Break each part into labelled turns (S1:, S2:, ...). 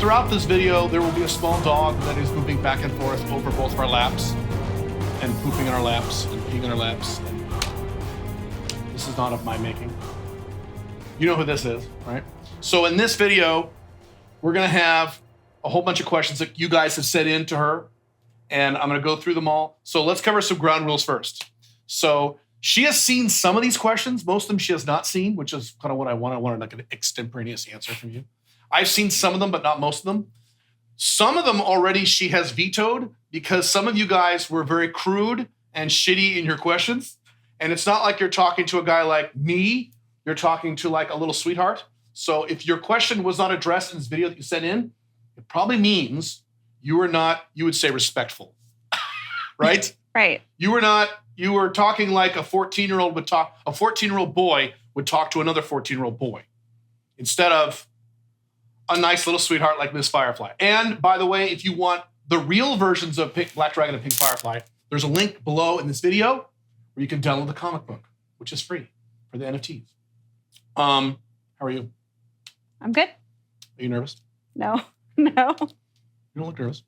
S1: throughout this video, there will be a small dog that is moving back and forth over both of our laps and pooping in our laps and peeing in our laps. This is not of my making. You know who this is, right? So in this video, we're gonna have a whole bunch of questions that you guys have sent in to her, and I'm gonna go through them all. So let's cover some ground rules first. So she has seen some of these questions. Most of them she has not seen, which is kind of what I want. I want like an extemporaneous answer from you. I've seen some of them, but not most of them. Some of them already she has vetoed because some of you guys were very crude and shitty in your questions. And it's not like you're talking to a guy like me. You're talking to like a little sweetheart. So if your question was not addressed in this video that you sent in, it probably means you were not, you would say respectful, right?
S2: Right.
S1: You were talking like a 14-year-old would talk, a 14-year-old boy would talk to another 14-year-old boy instead of a nice little sweetheart like Miss Firefly. And by the way, if you want the real versions of Black Dragon and Pink Firefly, there's a link below in this video where you can download the comic book, which is free for the NFTs. How are you?
S2: I'm good.
S1: Are you nervous?
S2: No.
S1: You don't look nervous.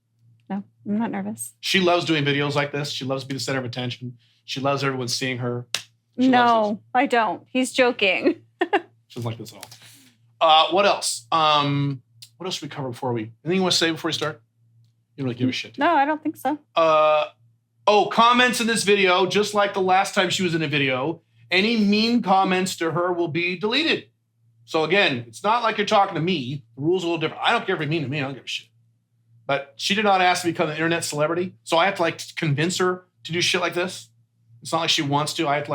S2: No, I'm not nervous.
S1: She loves doing videos like this. She loves to be the center of attention. She loves everyone seeing her.
S2: No, I don't. He's joking.
S1: She doesn't like this at all. What else? What else should we cover before we... Anything you want to say before we start? You don't really give a shit.
S2: No, I don't think so.
S1: Comments in this video, just like the last time she was in a video, any mean comments to her will be deleted. So again, it's not like you're talking to me. The rules are a little different. I don't care if you're mean to me. I don't give a shit. But she did not ask to become an internet celebrity. So I have to like convince her to do shit like this. It's not like she wants to. I had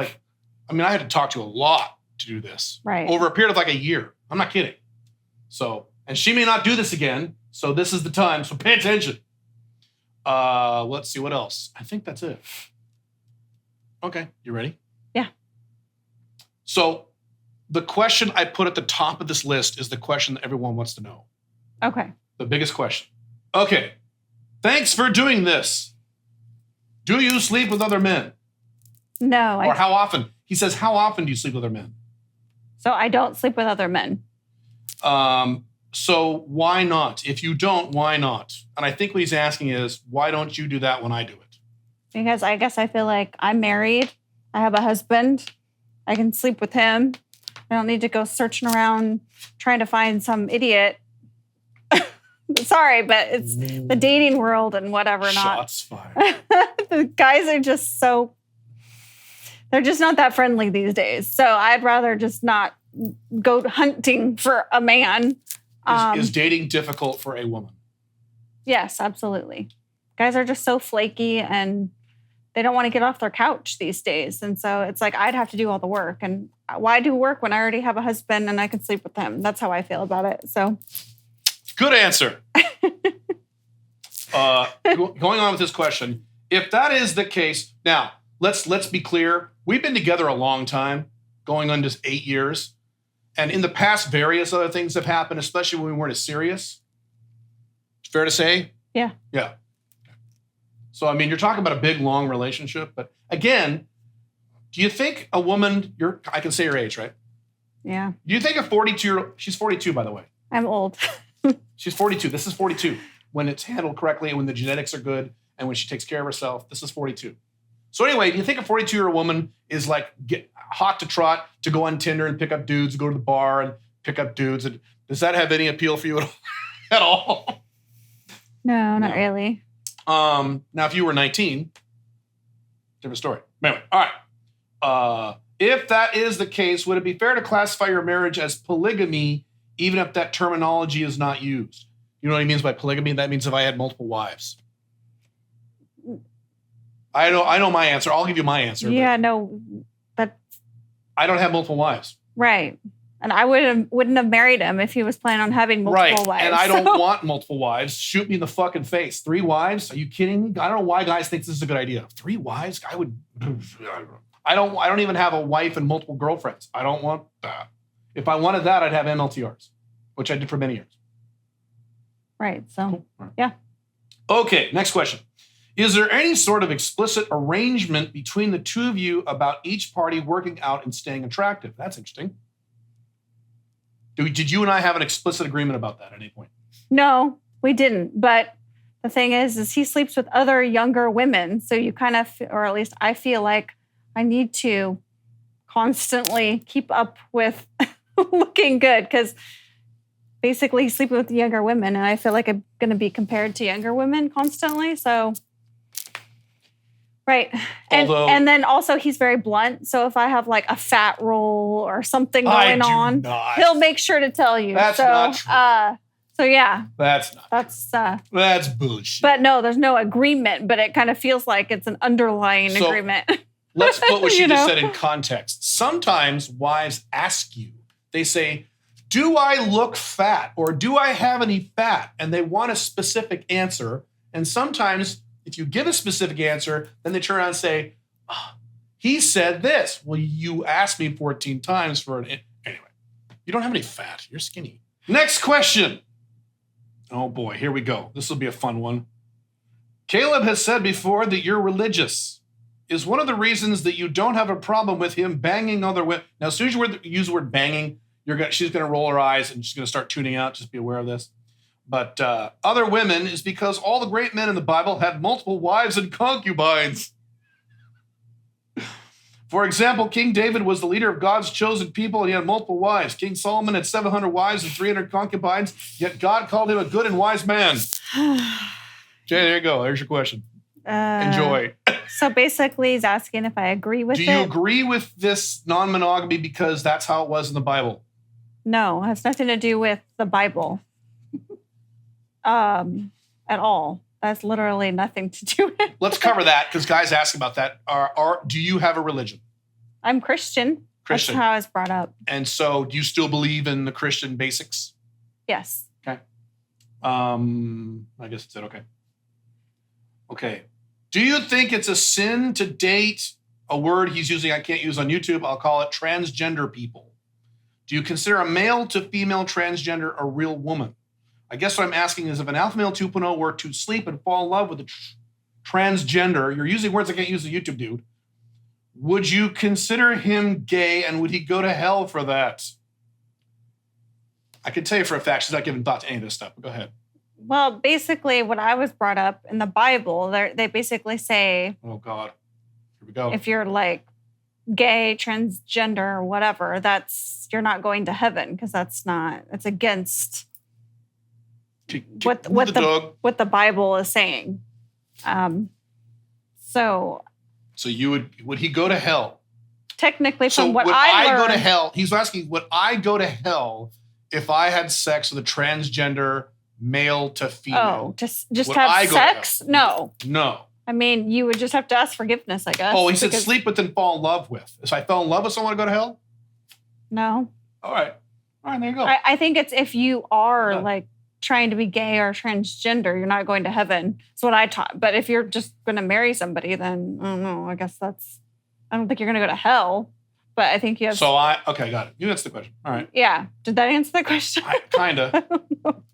S1: to talk to a lot to do this.
S2: Right.
S1: Over a period of like a year. I'm not kidding. So, and she may not do this again. So this is the time. So pay attention. Let's see what else. I think that's it. Okay. You ready?
S2: Yeah.
S1: So the question I put at the top of this list is the question that everyone wants to know.
S2: Okay.
S1: The biggest question. Okay. Thanks for doing this. Do you sleep with other men?
S2: No.
S1: Or how often? He says, how often do you sleep with other men?
S2: So I don't sleep with other men.
S1: So why not? If you don't, why not? And I think what he's asking is, why don't you do that when I do it?
S2: Because I guess I feel like I'm married. I have a husband. I can sleep with him. I don't need to go searching around trying to find some idiot. Sorry, but it's the dating world and whatever.
S1: Shots fired.
S2: The guys are just they're just not that friendly these days. So I'd rather just not go hunting for a man.
S1: Is dating difficult for a woman? Yes,
S2: absolutely. Guys are just so flaky and they don't want to get off their couch these days. And so it's like, I'd have to do all the work. And why do work when I already have a husband and I can sleep with him? That's how I feel about it. So.
S1: Good answer. Going on with this question. If that is the case, now let's be clear. We've been together a long time, going on just 8 years. And in the past, various other things have happened, especially when we weren't as serious. Fair to say?
S2: Yeah.
S1: Yeah. So, I mean, you're talking about a big, long relationship. But again, do you think a woman, I can say your age, right?
S2: Yeah.
S1: Do you think a 42-year-old, she's 42, by the way.
S2: I'm old.
S1: She's 42. This is 42. When it's handled correctly and when the genetics are good and when she takes care of herself, this is 42. So anyway, do you think a 42-year-old woman is like hot to trot to go on Tinder and pick up dudes, go to the bar and pick up dudes? And does that have any appeal for you at all?
S2: No, not really.
S1: Now, if you were 19, different story. Anyway, all right. If that is the case, would it be fair to classify your marriage as polygamy, even if that terminology is not used? You know what he means by polygamy? That means if I had multiple wives. I know my answer. I'll give you my answer.
S2: Yeah, no, but
S1: I don't have multiple wives.
S2: Right. And I wouldn't have married him if he was planning on having multiple wives.
S1: And I don't want multiple wives. Shoot me in the fucking face. 3 wives? Are you kidding me? I don't know why guys think this is a good idea. 3 wives? I don't even have a wife and multiple girlfriends. I don't want that. If I wanted that, I'd have MLTRs, which I did for many years.
S2: Right. So,
S1: cool. Right.
S2: Yeah.
S1: Okay, next question. Is there any sort of explicit arrangement between the two of you about each party working out and staying attractive? That's interesting. Did you and I have an explicit agreement about that at any point?
S2: No, we didn't. But the thing is he sleeps with other younger women. So you kind of, or at least I feel like I need to constantly keep up with looking good because basically he's sleeping with the younger women. And I feel like I'm going to be compared to younger women constantly. So, right. And then also he's very blunt. So if I have like a fat roll or something going on, he'll make sure to tell you.
S1: That's not true.
S2: So yeah,
S1: that's bullshit.
S2: But no, there's no agreement. But it kind of feels like it's an underlying agreement.
S1: Let's put what she just said in context. Sometimes wives ask you. They say, "Do I look fat or do I have any fat?" And they want a specific answer. And sometimes, if you give a specific answer, then they turn around and say, "Oh, he said this." Well, you asked me 14 times for an anyway. You don't have any fat. You're skinny. Next question. Oh boy, here we go. This will be a fun one. Caleb has said before that you're religious. Is one of the reasons that you don't have a problem with him banging other women? Now, as soon as you use the word banging, she's going to roll her eyes and she's going to start tuning out. Just be aware of this. But other women is because all the great men in the Bible had multiple wives and concubines. For example, King David was the leader of God's chosen people and he had multiple wives. King Solomon had 700 wives and 300 concubines, yet God called him a good and wise man. Jay, there you go. There's your question. Enjoy.
S2: So basically he's asking if I agree with it.
S1: Do you agree with this non-monogamy because that's how it was in the Bible?
S2: No, it has nothing to do with the Bible. At all. That's literally nothing to do with it.
S1: Let's cover that because guys ask about that. Do you have a religion?
S2: I'm Christian. That's how I was brought up.
S1: And so do you still believe in the Christian basics?
S2: Yes.
S1: Okay. I guess it's it. Okay. Okay. Do you think it's a sin to date a word he's using I can't use on YouTube? I'll call it transgender people. Do you consider a male to female transgender a real woman? I guess what I'm asking is if an alpha male 2.0 were to sleep and fall in love with a transgender, you're using words I can't use on YouTube, dude. Would you consider him gay and would he go to hell for that? I can tell you for a fact she's not giving thought to any of this stuff, but go ahead.
S2: Well, basically, what I was brought up in the Bible, they basically say,
S1: oh, God. Here we go.
S2: If you're like gay, transgender, or whatever, you're not going to heaven because it's against what the Bible is saying. So would he go to hell? Technically, from what I learned,
S1: go to hell? He's asking, would I go to hell if I had sex with a transgender male to female?
S2: Oh, just have sex? No. I mean, you would just have to ask forgiveness, I guess.
S1: Oh, he said sleep with and fall in love with. If I fell in love with someone, I go to hell?
S2: No.
S1: All right, there you go.
S2: I think it's if you are like trying to be gay or transgender, you're not going to heaven. That's what I taught. But if you're just going to marry somebody, then I don't know. I guess I don't think you're going to go to hell. But I think you have...
S1: Okay, got it. You answered the question. All right.
S2: Yeah. Did that answer the question?
S1: Kind of.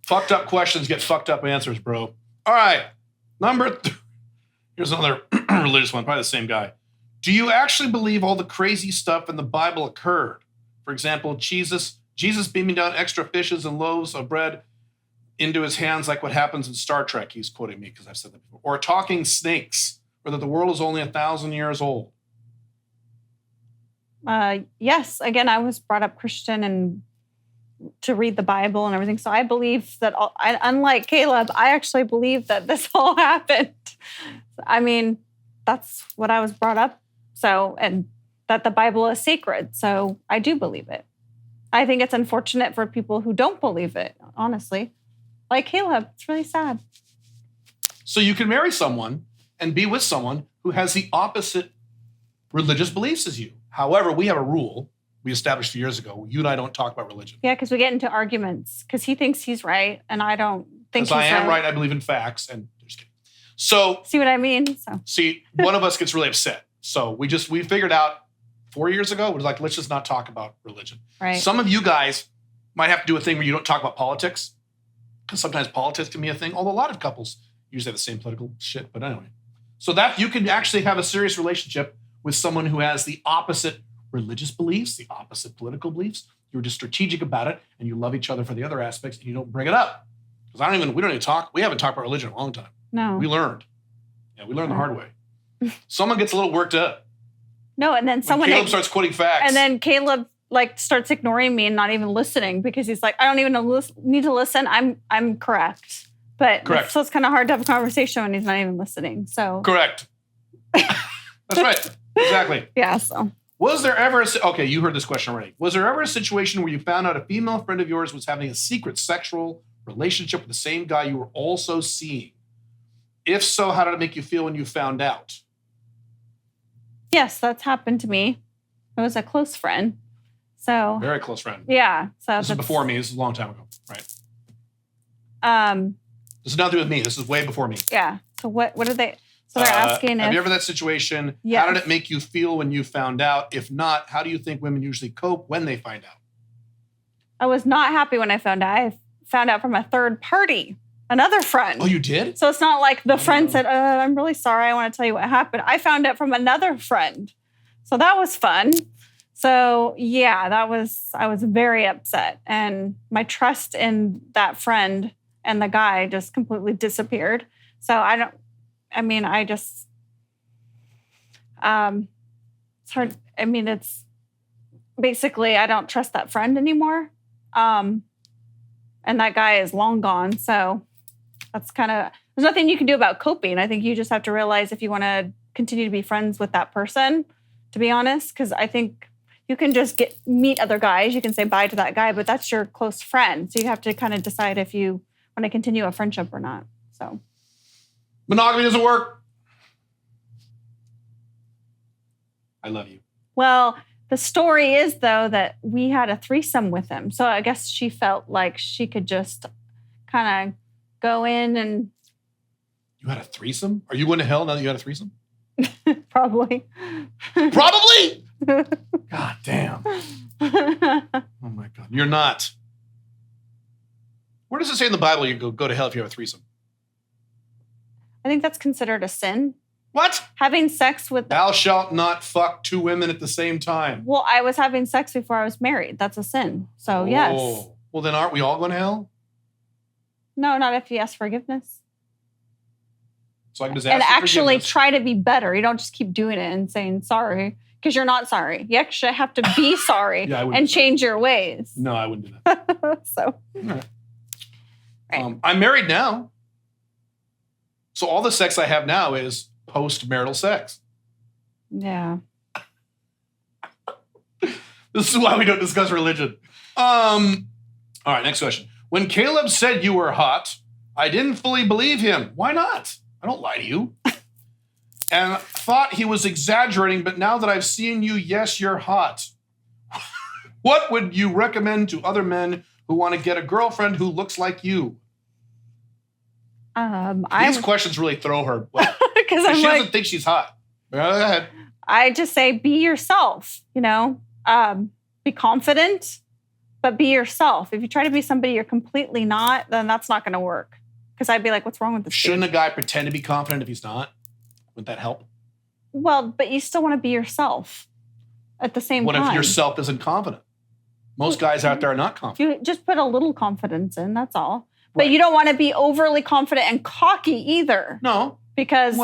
S1: Fucked up questions get fucked up answers, bro. All right. Here's another religious one, probably the same guy. Do you actually believe all the crazy stuff in the Bible occurred? For example, Jesus beaming down extra fishes and loaves of bread into his hands like what happens in Star Trek. He's quoting me because I've said that before. Or talking snakes, or that the world is only 1,000 years old.
S2: Yes. Again, I was brought up Christian and to read the Bible and everything. So I believe that, unlike Caleb, I actually believe that this all happened. I mean, that's what I was brought up. So, and that the Bible is sacred. So I do believe it. I think it's unfortunate for people who don't believe it, honestly. Like Caleb, it's really sad.
S1: So you can marry someone and be with someone who has the opposite religious beliefs as you. However, we have a rule we established a few years ago. You and I don't talk about religion.
S2: Yeah, because we get into arguments because he thinks he's right and I don't think he's right.
S1: Because I am right. I believe in facts. And just kidding. So
S2: see what I mean?
S1: See, one of us gets really upset. So we figured out 4 years ago, we're like, let's just not talk about religion.
S2: Right.
S1: Some of you guys might have to do a thing where you don't talk about politics because sometimes politics can be a thing. Although a lot of couples usually have the same political shit. But anyway, so that you can actually have a serious relationship with someone who has the opposite religious beliefs, the opposite political beliefs. You're just strategic about it and you love each other for the other aspects and you don't bring it up. Because we don't even talk. We haven't talked about religion in a long time.
S2: No.
S1: We learned. Yeah, we learned the hard way. Someone gets a little worked up.
S2: No, and then someone...
S1: Caleb starts quoting facts.
S2: And then Caleb starts ignoring me and not even listening because he's like, I don't even need to listen. I'm correct. But
S1: correct.
S2: So it's kind of hard to have a conversation when he's not even listening. So
S1: correct. That's right. Exactly.
S2: Yeah, so.
S1: Was there ever okay, you heard this question already. Was there ever a situation where you found out a female friend of yours was having a secret sexual relationship with the same guy you were also seeing? If so, how did it make you feel when you found out?
S2: Yes, that's happened to me. It was a close friend. So
S1: very close friend.
S2: Yeah. So
S1: this is before me. This is a long time ago, right? This is nothing with me. This is way before me.
S2: Yeah. So what are they? So they're asking
S1: have you ever had that situation? Yeah. How did it make you feel when you found out? If not, how do you think women usually cope when they find out?
S2: I was not happy when I found out. I found out from a third party, another friend.
S1: Oh, you did?
S2: So it's not like the friend said, I'm really sorry. I want to tell you what happened. I found out from another friend. So that was fun. So yeah, I was very upset. And my trust in that friend and the guy just completely disappeared. So it's hard. I mean, it's basically, I don't trust that friend anymore. And that guy is long gone. So that's there's nothing you can do about coping. I think you just have to realize if you want to continue to be friends with that person, to be honest, because I think you can just meet other guys. You can say bye to that guy, but that's your close friend. So you have to kind of decide if you want to continue a friendship or not. So
S1: monogamy doesn't work. I love you.
S2: Well, the story is, though, that we had a threesome with him. So I guess she felt like she could just kind of go in and...
S1: You had a threesome? Are you going to hell now that you had a threesome?
S2: Probably.
S1: Probably? God damn. Oh, my God. You're not. Where does it say in the Bible you go to hell if you have a threesome?
S2: I think that's considered a sin.
S1: What?
S2: Having sex with...
S1: Thou shalt not fuck two women at the same time.
S2: Well, I was having sex before I was married. That's a sin. So, yes.
S1: Well, then aren't we all going to hell?
S2: No, not if you ask forgiveness.
S1: So I can just ask
S2: and actually
S1: forgiveness.
S2: Try to be better. You don't just keep doing it and saying sorry because you're not sorry. You actually have to be sorry and change your ways.
S1: No, I wouldn't do that.
S2: So,
S1: all right. I'm married now. So all the sex I have now is post-marital sex.
S2: Yeah.
S1: This is why we don't discuss religion. All right, next question. When Caleb said you were hot, I didn't fully believe him. Why not? I don't lie to you. And thought he was exaggerating, but now that I've seen you, yes, you're hot. What would you recommend to other men who want to get a girlfriend who looks like you? These questions really throw her. Because she doesn't think she's hot. Go ahead.
S2: I just say be yourself, be confident, but be yourself. If you try to be somebody you're completely not, then that's not going to work. Because I'd be like, what's wrong with this?
S1: Shouldn't a guy pretend to be confident if he's not? Would that help?
S2: Well, but you still want to be yourself at the same time.
S1: What if yourself isn't confident? Most guys out there are not confident.
S2: You just put a little confidence in, that's all. Right. But you don't want to be overly confident and cocky either.
S1: No.
S2: Because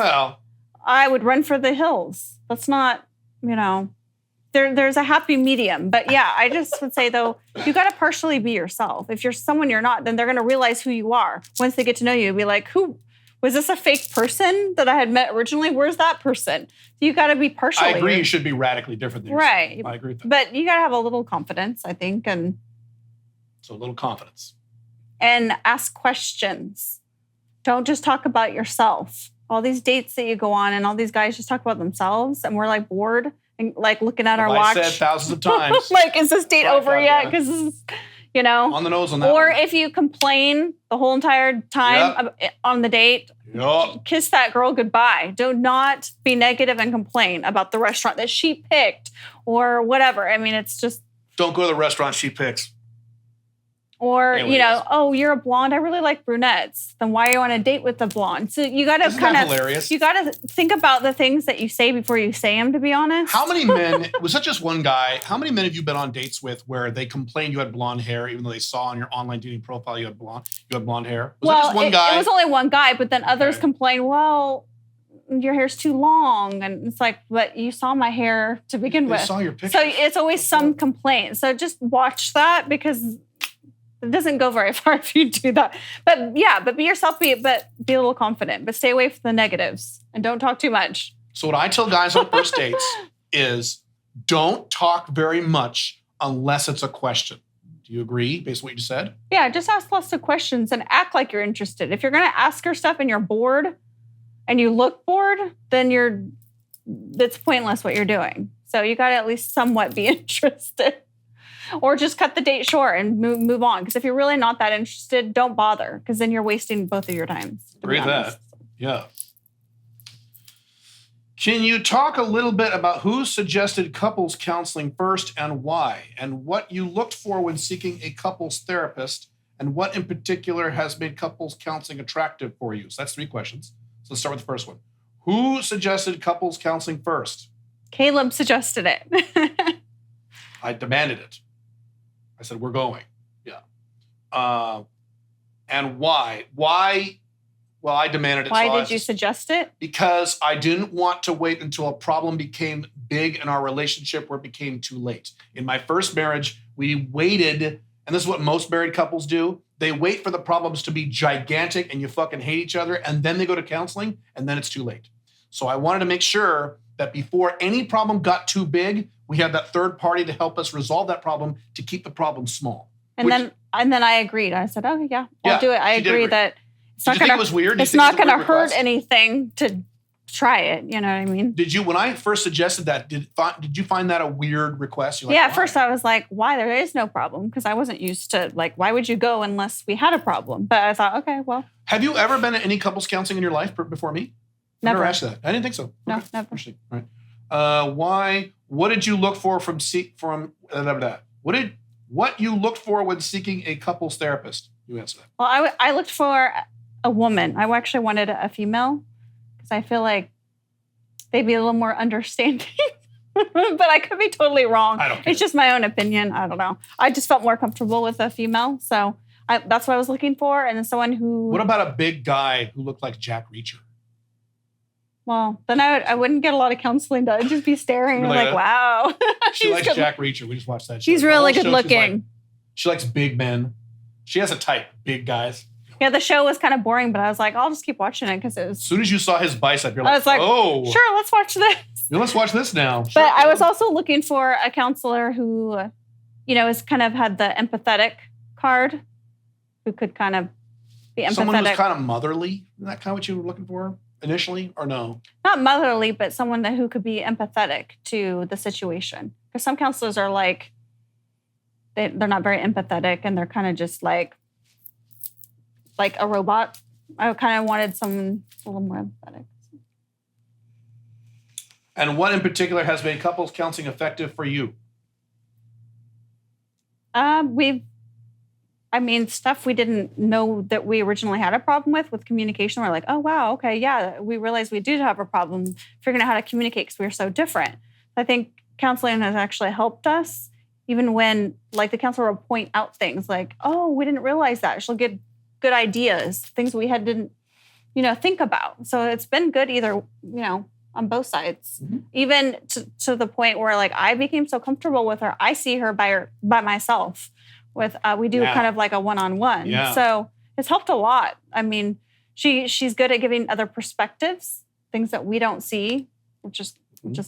S2: I would run for the hills. That's not, there's a happy medium. But yeah, I just would say, though, you got to partially be yourself. If you're someone you're not, then they're going to realize who you are. Once they get to know you, be like, was this a fake person that I had met originally? Where's that person? So you got to be partially.
S1: I agree. You should be radically different than yourself.
S2: Right.
S1: I agree with that.
S2: But you got to have a little confidence, I think.
S1: So a little confidence.
S2: And ask questions. Don't just talk about yourself. All these dates that you go on and all these guys just talk about themselves and we're like bored and like looking at our watch.
S1: I said thousands of times.
S2: Like, is this date over yet? Because this is,
S1: on the nose on that
S2: Or
S1: one.
S2: if you complain the whole entire time on the date, kiss that girl goodbye. Do not be negative and complain about the restaurant that she picked or whatever. I mean, it's just.
S1: Don't go to the restaurant she picks.
S2: Or,
S1: Yeah, what it is.
S2: oh, you're a blonde. I really like brunettes. Then why are you on a date with a blonde? So you got to
S1: Isn't that
S2: kind of,
S1: hilarious?
S2: you got to think about the things that you say before you say them, to be honest.
S1: How many men, was that just one guy? How many men have you been on dates with where they complained you had blonde hair, even though they saw on your online dating profile you had blonde hair? Was it just one guy?
S2: It was only one guy, but then others
S1: Okay.
S2: complained, well, your hair's too long. And it's like, but you saw my hair to begin
S1: They
S2: with.
S1: saw your picture.
S2: So it's always some complaint. So just watch that, because it doesn't go very far if you do that. But be yourself, be a little confident, but stay away from the negatives and don't talk too much.
S1: So what I tell guys on first dates is don't talk very much unless it's a question. Do you agree based on what you just said?
S2: Yeah, just ask lots of questions and act like you're interested. If you're going to ask her stuff and you're bored and you look bored, then it's pointless what you're doing. So you got to at least somewhat be interested. Or just cut the date short and move on. Because if you're really not that interested, don't bother. Because then you're wasting both of your times.
S1: Agree with that. Yeah. Can you talk a little bit about who suggested couples counseling first and why? And what you looked for when seeking a couples therapist? And what in particular has made couples counseling attractive for you? So that's 3 questions. So let's start with the first one. Who suggested couples counseling first?
S2: Caleb suggested it.
S1: I demanded it. I said, we're going. Yeah. And why? Why? Well, I demanded it.
S2: Why did you suggest it?
S1: Because I didn't want to wait until a problem became big in our relationship where it became too late. In my first marriage, we waited, and this is what most married couples do. They wait for the problems to be gigantic and you fucking hate each other, and then they go to counseling, and then it's too late. So I wanted to make sure that before any problem got too big, we had that third party to help us resolve that problem to keep the problem small.
S2: And then I agreed. I said, "Oh yeah, I'll do it." I agree that it's not
S1: Did you think it was weird?
S2: It's not going to hurt anything to try it. You know what I mean?
S1: Did you, when I first suggested that, did you find that a weird request? You're like,
S2: yeah, at
S1: why?
S2: first I was like, "Why? There is no problem," because I wasn't used to why would you go unless we had a problem? But I thought, okay, well.
S1: Have you ever been at any couples counseling in your life before me?
S2: Never.
S1: Never asked that. I didn't think so.
S2: No,
S1: Okay.
S2: never.
S1: Interesting. All right. Why? What did you look for What you looked for when seeking a couples therapist? You answer that.
S2: Well, I looked for a woman. I actually wanted a female because I feel like they'd be a little more understanding. But I could be totally wrong.
S1: I don't care.
S2: It's just my own opinion. I don't know. I just felt more comfortable with a female. So that's what I was looking for. And then someone who...
S1: What about a big guy who looked like Jack Reacher?
S2: Well, then I wouldn't get a lot of counseling done. I'd just be staring
S1: Really?
S2: like, wow.
S1: She likes Jack Reacher. We just watched that show.
S2: She's
S1: The
S2: really
S1: whole
S2: good
S1: show, she's
S2: looking.
S1: she likes big men. She has a type, big guys.
S2: Yeah, the show was kind of boring, but I was like, I'll just keep watching it because it was...
S1: As soon as you saw his bicep, you're
S2: I
S1: like,
S2: was like,
S1: oh.
S2: sure, let's watch this.
S1: Yeah, let's watch this now.
S2: But I was also looking for a counselor who, is kind of had the empathetic card, who could kind of be empathetic.
S1: Someone who's kind of motherly. Isn't that kind of what you were looking for initially, or no?
S2: Not motherly, but someone who could be empathetic to the situation. Because some counselors are like, they're not very empathetic, and they're kind of just like a robot. I kind of wanted someone a little more empathetic.
S1: And what in particular has made couples counseling effective for you?
S2: Stuff we didn't know that we originally had a problem with communication. We're like, oh, wow, okay, yeah, we realized we did have a problem figuring out how to communicate because we were so different. I think counseling has actually helped us, even when, the counselor will point out things like, oh, we didn't realize that. She'll get good ideas, things we didn't, think about. So it's been good either, on both sides. Mm-hmm. Even to the point where, I became so comfortable with her, I see her by myself. We do kind of like a one-on-one.
S1: Yeah.
S2: So it's helped a lot. I mean, she's good at giving other perspectives, things that we don't see, which is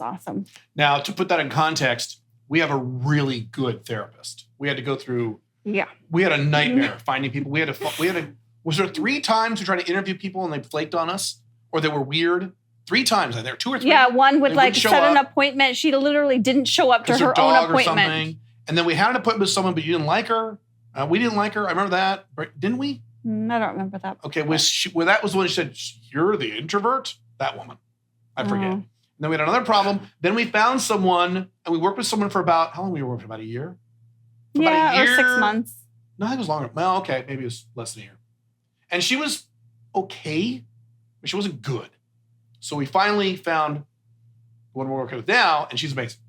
S2: awesome. Now,
S1: to put that in context, we have a really good therapist. We had to go through.
S2: Yeah.
S1: We had a nightmare finding people. Was there 3 times we tried to interview people and they flaked on us, or they were weird? 3 times, I think, 2 or 3.
S2: Yeah, one would set an appointment. She literally didn't show up to her own appointment.
S1: And then we had an appointment with someone, but you didn't like her. We didn't like her. I remember that. Didn't we?
S2: I don't remember that.
S1: Okay, that was when she said, "You're the introvert." That woman. I forget. And then we had another problem. Then we found someone, and we worked with someone for how long we worked? About a year?
S2: Or 6 months.
S1: No, I think it was longer. Well, okay, maybe it was less than a year. And she was okay, but she wasn't good. So we finally found the one we're working with now, and she's amazing.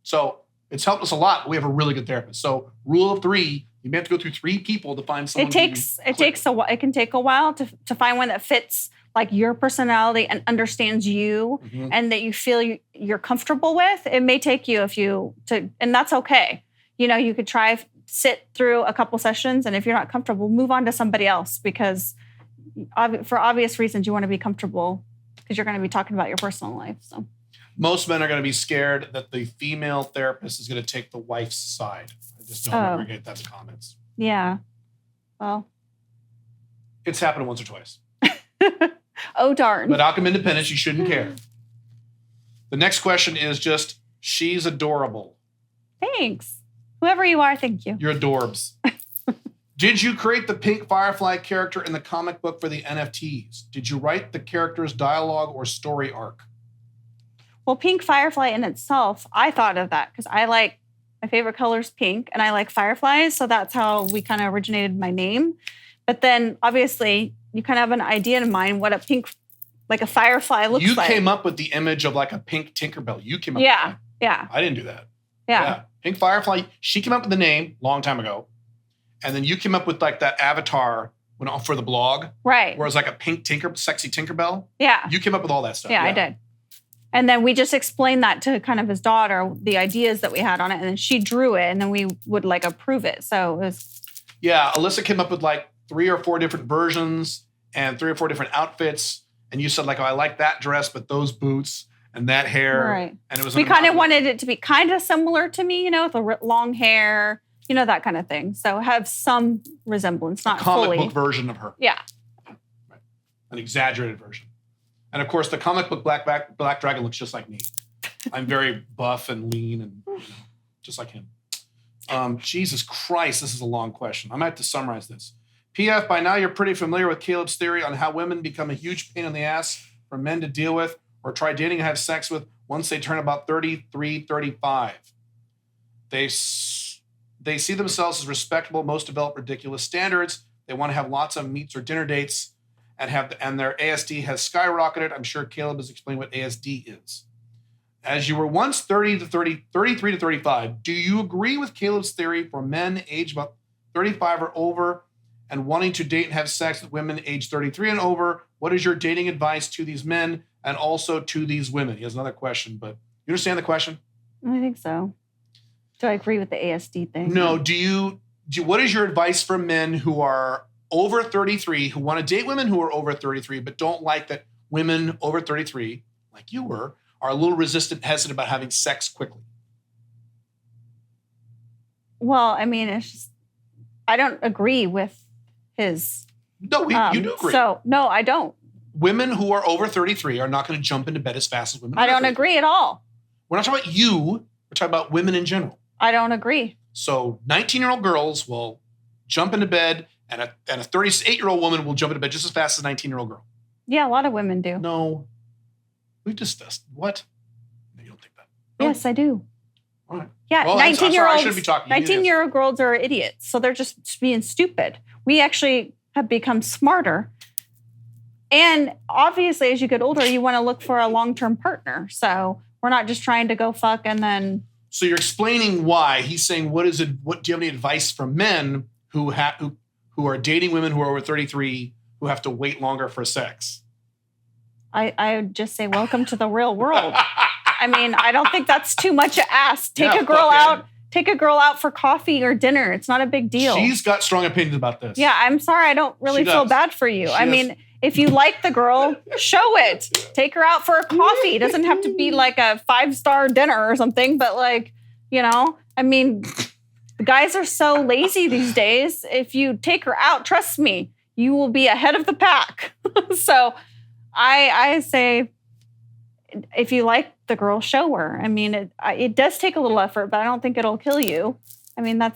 S1: So it's helped us a lot. We have a really good therapist. So rule of 3, you may have to go through 3 people to find someone.
S2: It can take a while to find one that fits like your personality and understands you and that you feel you're comfortable with. It may take you and that's okay. You know, you could sit through a couple sessions, and if you're not comfortable, move on to somebody else, because for obvious reasons, you want to be comfortable because you're going to be talking about your personal life. So
S1: most men are going to be scared that the female therapist is going to take the wife's side. I just don't ever get that in the comments.
S2: Yeah. Well,
S1: it's happened once or twice.
S2: Oh, darn.
S1: But outcome independence, you shouldn't care. The next question is just, she's adorable.
S2: Thanks. Whoever you are, thank you.
S1: You're adorbs. Did you create the pink Firefly character in the comic book for the NFTs? Did you write the character's dialogue or story arc?
S2: Well, pink Firefly in itself, I thought of that because my favorite color is pink and I like fireflies. So that's how we kind of originated my name. But then obviously you kind of have an idea in mind what a firefly looks like.
S1: You came up with the image of like a pink Tinkerbell. You came up with that.
S2: Yeah.
S1: I didn't do that.
S2: Yeah.
S1: Pink Firefly, she came up with the name a long time ago. And then you came up with like that avatar for the blog.
S2: Right.
S1: Where it was like a pink sexy Tinkerbell.
S2: Yeah.
S1: You came up with all that stuff.
S2: Yeah, I did. And then we just explained that to kind of his daughter, the ideas that we had on it. And then she drew it and then we would like approve it. So it was.
S1: Yeah. Alyssa came up with like 3 or 4 different versions and 3 or 4 different outfits. And you said like, oh, I like that dress, but those boots and that hair.
S2: Right.
S1: And it was.
S2: We kind of wanted it to be kind of similar to me, with the long hair, that kind of thing. So have some resemblance, not
S1: comic
S2: fully.
S1: book version of her.
S2: Yeah.
S1: Right. An exaggerated version. And of course, the comic book Black Dragon looks just like me. I'm very buff and lean and just like him. Jesus Christ, this is a long question. I might have to summarize this. PF, by now you're pretty familiar with Caleb's theory on how women become a huge pain in the ass for men to deal with or try dating and have sex with once they turn about 33, 35. They see themselves as respectable, most developed ridiculous standards. They want to have lots of meets or dinner dates and their ASD has skyrocketed. I'm sure Caleb has explained what ASD is. As you were once 33 to 35, do you agree with Caleb's theory for men aged about 35 or over and wanting to date and have sex with women aged 33 and over? What is your dating advice to these men and also to these women? He has another question, but you understand the question?
S2: I think so. Do I agree with the ASD thing?
S1: No. What is your advice for men who are over 33, who want to date women who are over 33, but don't like that women over 33, like you were, are a little hesitant about having sex quickly?
S2: Well, I mean, it's just, I don't agree with his.
S1: No, you do agree.
S2: So, no, I don't.
S1: Women who are over 33 are not going to jump into bed as fast as women.
S2: I don't agree at all.
S1: We're not talking about you. We're talking about women in general.
S2: I don't agree.
S1: So 19-year-old girls will jump into bed and a 38-year-old woman will jump into bed just as fast as a 19-year-old girl.
S2: Yeah, a lot of women do.
S1: No. We've discussed. What? No, you don't think that. No.
S2: Yes, I do.
S1: All right.
S2: Yeah,
S1: well,
S2: 19-year-olds.
S1: I shouldn't be talking.
S2: 19-year-old girls are idiots, so they're just being stupid. We actually have become smarter. And obviously, as you get older, you want to look for a long-term partner. So we're not just trying to go fuck and then.
S1: So you're explaining why. He's saying, what do you have any advice for men who are dating women who are over 33 who have to wait longer for sex?
S2: I would just say, welcome to the real world. I mean, I don't think that's too much to ask. Take a girl out for coffee or dinner. It's not a big deal.
S1: She's got strong opinions about this.
S2: Yeah, I'm sorry. I don't really feel bad for you. I mean, if you like the girl, show it. Take her out for a coffee. It doesn't have to be like a 5-star dinner or something, but like, I mean, the guys are so lazy these days. If you take her out, trust me, you will be ahead of the pack. So I say, if you like the girl, show her. I mean, it does take a little effort, but I don't think it'll kill you. I mean, and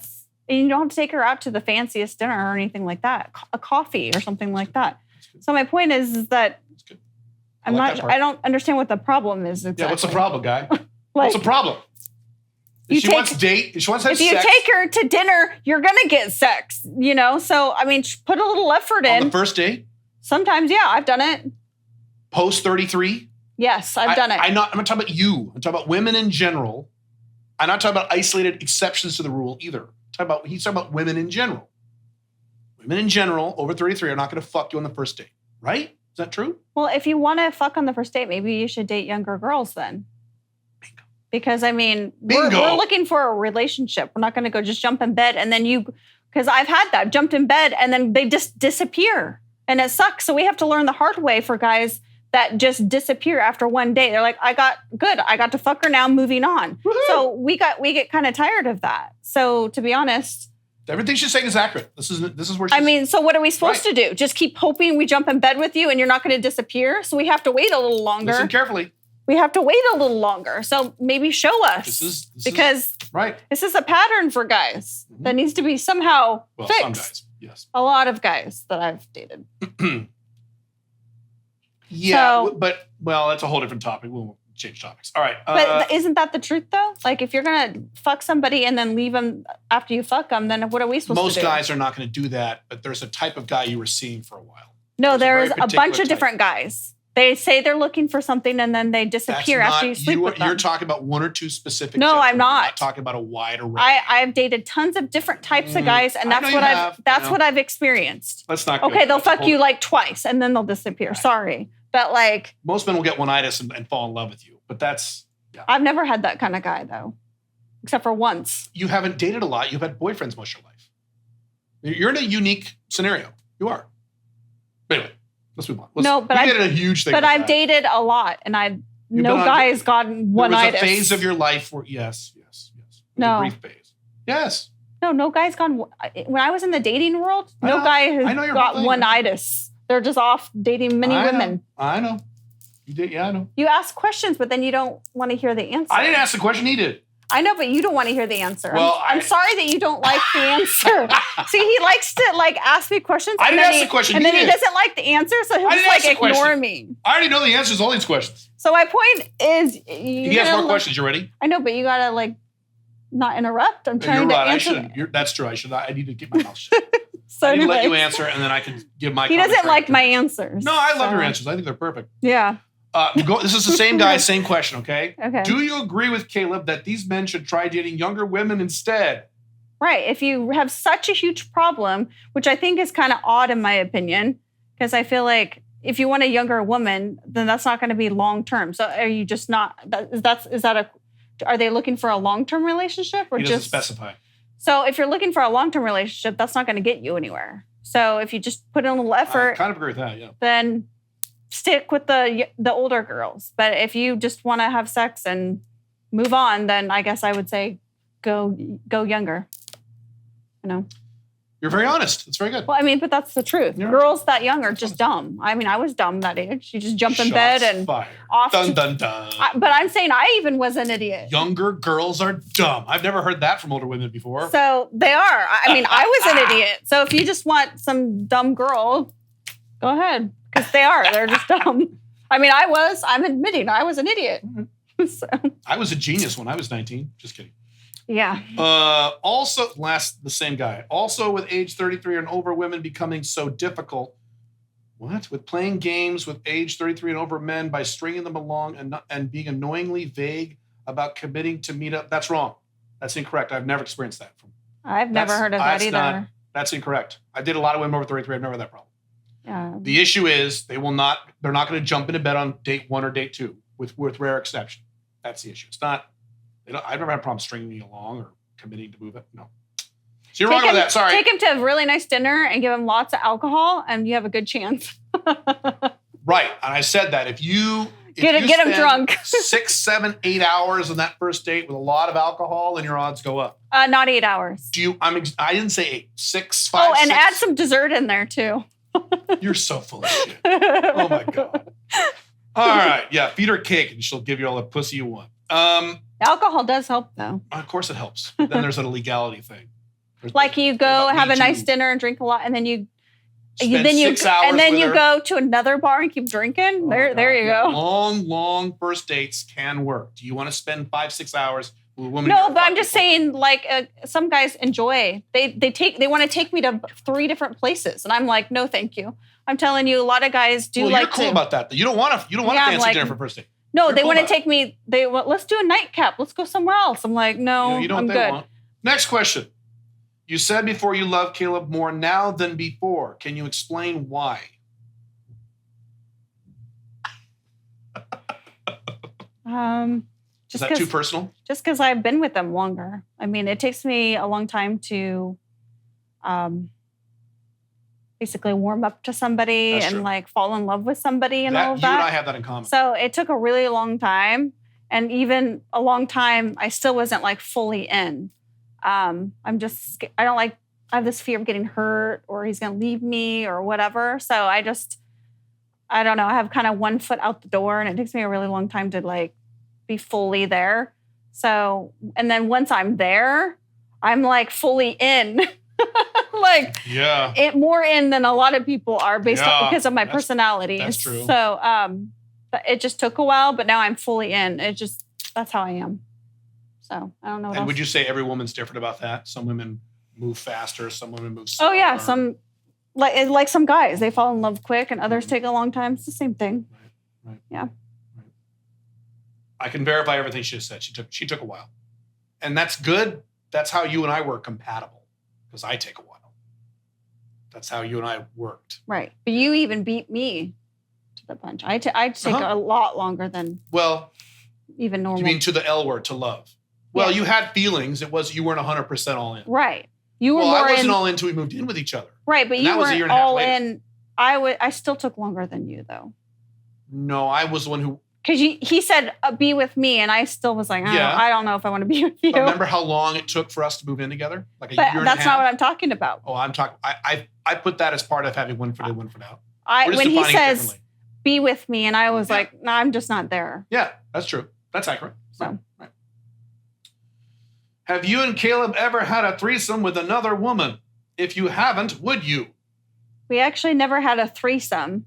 S2: you don't have to take her out to the fanciest dinner or anything like that. A coffee or something like that. So my point is that I don't understand what the problem is. Exactly.
S1: Yeah, what's the problem, guy? What's the problem? If she wants to date, if she wants to have
S2: sex. If you take her to dinner, you're going to get sex, you know? So, I mean, put a little effort in.
S1: On the first date?
S2: Sometimes, yeah, I've done it.
S1: Post 33?
S2: Yes, I've done it.
S1: I'm not talking about you. I'm talking about women in general. I'm not talking about isolated exceptions to the rule either. He's talking about women in general. Women in general, over 33, are not going to fuck you on the first date, right? Is that true?
S2: Well, if you want to fuck on the first date, maybe you should date younger girls then. Bingo. Because, I mean, we're looking for a relationship. We're not going to go just jump in bed and then because I've had that, jumped in bed and then they just disappear. And it sucks. So we have to learn the hard way for guys that just disappear after one day. They're like, I got to fuck her now, moving on. Woo-hoo. So we get kind of tired of that. So to be honest,
S1: everything she's saying is accurate. This is where she's...
S2: I mean, so what are we supposed to do? Just keep hoping we jump in bed with you and you're not going to disappear? So we have to wait a little longer.
S1: Listen carefully.
S2: We have to wait a little longer. So maybe show us. Because this is a pattern for guys that needs to be somehow fixed.
S1: Some guys, yes.
S2: A lot of guys that I've dated.
S1: Yeah, but that's a whole different topic. We'll change topics. All right.
S2: But isn't that the truth, though? Like, if you're going to fuck somebody and then leave them after you fuck them, then what are we supposed to do?
S1: Most guys are not going to do that, but there's a type of guy you were seeing for a while.
S2: No, there's a bunch of different guys. They say they're looking for something and then they disappear after you sleep with them.
S1: You're talking about one or two specific.
S2: No, I'm not.
S1: You're not talking about a wide array.
S2: I've dated tons of different types of guys, and that's what I've experienced.
S1: Let's not.
S2: Okay, they'll fuck you like twice and then they'll disappear. Right. Sorry, but like
S1: most men will get one-itis and fall in love with you, but that's. Yeah.
S2: I've never had that kind of guy though, except for once.
S1: You haven't dated a lot. You've had boyfriends most of your life. You're in a unique scenario. You are. Anyway. Let's move on. I've dated a huge thing.
S2: But I've dated a lot, and no guy has gotten one-itis.
S1: There was a phase of your life where yes.
S2: No.
S1: A brief phase. Yes.
S2: No guy's gone. When I was in the dating world, no guy has got one-itis. They're just off dating many women.
S1: I know. You did, yeah, I know.
S2: You ask questions, but then you don't want to hear the answer.
S1: I didn't ask the question. He did.
S2: I know, but you don't want to hear the answer. Well, I'm sorry that you don't like the answer. See, he likes to ask me questions.
S1: I didn't ask the question.
S2: And then he doesn't like the answer, so he'll just ignore me.
S1: I already know the answers to all these questions.
S2: So my point is,
S1: he has more questions. You ready?
S2: I know, but you gotta not interrupt. I'm trying to answer.
S1: That's true. I need to keep my mouth shut.
S2: So
S1: I need to let you answer, and then I can give my.
S2: He doesn't like my answers.
S1: No, I love your answers. I think they're perfect.
S2: Yeah.
S1: This is the same guy, same question, okay?
S2: Okay.
S1: Do you agree with Caleb that these men should try dating younger women instead?
S2: Right. If you have such a huge problem, which I think is kind of odd in my opinion, because I feel like if you want a younger woman, then that's not going to be long term. So are you just not? Are they looking for a long term relationship or
S1: he doesn't specify?
S2: So if you're looking for a long term relationship, that's not going to get you anywhere. So if you just put in a little effort,
S1: I kind of agree with that. Yeah.
S2: Then stick with the older girls. But if you just want to have sex and move on, then I guess I would say go younger. You know.
S1: You're very honest. It's very good.
S2: Well, I mean, but that's the truth.
S1: Yeah.
S2: Girls that young are just dumb. I mean, I was dumb that age. You just jump in bed and off.
S1: Dun, dun, dun.
S2: But I'm saying I even was an idiot.
S1: Younger girls are dumb. I've never heard that from older women before.
S2: So they are. I mean, I was an idiot. So if you just want some dumb girl, go ahead. Because they are. They're just dumb. I mean, I'm admitting I was an idiot. So.
S1: I was a genius when I was 19. Just kidding.
S2: Yeah.
S1: Also, the same guy. Also, with age 33 and over women becoming so difficult. What? With playing games with age 33 and over men by stringing them along and being annoyingly vague about committing to meet up. That's wrong. That's incorrect. I've never experienced that.
S2: I've never heard of that either.
S1: That's incorrect. I did a lot of women over 33. I've never had that problem.
S2: Yeah.
S1: The issue is they're not going to jump into bed on date 1 or date 2 with rare exception. That's the issue. It's not. I've never had a problem stringing me along or committing to move it. No. So you're wrong about that. Sorry.
S2: Take him to a really nice dinner and give him lots of alcohol, and you have a good chance.
S1: Right. And I said that if you
S2: get him drunk
S1: 6, 7, 8 hours on that first date with a lot of alcohol, then your odds go up.
S2: Not 8 hours.
S1: I didn't say 8. 6, 5.
S2: Oh, and
S1: 6.
S2: add some dessert in there too.
S1: You're so full of shit. Oh my God. All right. Yeah. Feed her cake and she'll give you all the pussy you want.
S2: Alcohol does help though.
S1: Of course it helps. But then there's a legality thing.
S2: Like you go have a nice dinner and drink a lot, and then you
S1: go
S2: go to another bar and keep drinking. There you go.
S1: Long first dates can work. Do you want to spend 5-6 hours Women
S2: No,
S1: are
S2: but I'm just
S1: people.
S2: saying, like, some guys enjoy. They want to take me to 3 different places, and I'm like, no, thank you. I'm telling you, a lot of guys do
S1: Well,
S2: like
S1: you're cool
S2: to.
S1: about that. You don't want to
S2: Yeah, I'm
S1: fancy
S2: like,
S1: dinner for first date.
S2: No,
S1: You're
S2: they
S1: cool
S2: want to
S1: about it.
S2: take me. Let's do a nightcap. Let's go somewhere else. I'm like, no,
S1: You know what
S2: I'm
S1: they
S2: good.
S1: want. Next question. You said before you love Caleb more now than before. Can you explain why? Is that too personal?
S2: Just because I've been with them longer. I mean, it takes me a long time to basically warm up to somebody
S1: That's
S2: and
S1: true.
S2: like fall in love with somebody and all of that.
S1: You and I have that in common.
S2: So it took a really long time. And even a long time, I still wasn't like fully in. I have this fear of getting hurt or he's going to leave me or whatever. So I don't know. I have kind of one foot out the door and it takes me a really long time to like be fully there. So, and then once I'm there, I'm like fully in. Like,
S1: yeah,
S2: more in than a lot of people are because of my personality.
S1: That's true.
S2: So, it just took a while, but now I'm fully in. That's how I am. So I don't know.
S1: And would you say every woman's different about that? Some women move faster. Some women move slower.
S2: Oh yeah, some like some guys, they fall in love quick, and others take a long time. It's the same thing.
S1: Right.
S2: Yeah.
S1: Right. I can verify everything she just said. She took a while, and that's good. That's how you and I were compatible, because I take a while. That's how you and I worked.
S2: Right, but you even beat me to the punch. I take a lot longer than even normal.
S1: You mean to the L word, to love? Well, you had feelings. It was you weren't 100% all in.
S2: Right. You were more
S1: I wasn't all in until we moved in with each other.
S2: Right, but
S1: and
S2: you weren't all in.
S1: Later.
S2: I still took longer than you though.
S1: No, I was the one who.
S2: Because he said be with me, and I still was like, I don't know if I want to be with you.
S1: But remember how long it took for us to move in together? Like a year and a half.
S2: That's not what I'm talking about.
S1: Oh, I'm talking. I put that as part of having one foot in, one foot out.
S2: When he says be with me, and I was like, no, I'm just not there.
S1: Yeah, that's true. That's accurate.
S2: So.
S1: Right. Have you and Caleb ever had a threesome with another woman? If you haven't, would you?
S2: We actually never had a threesome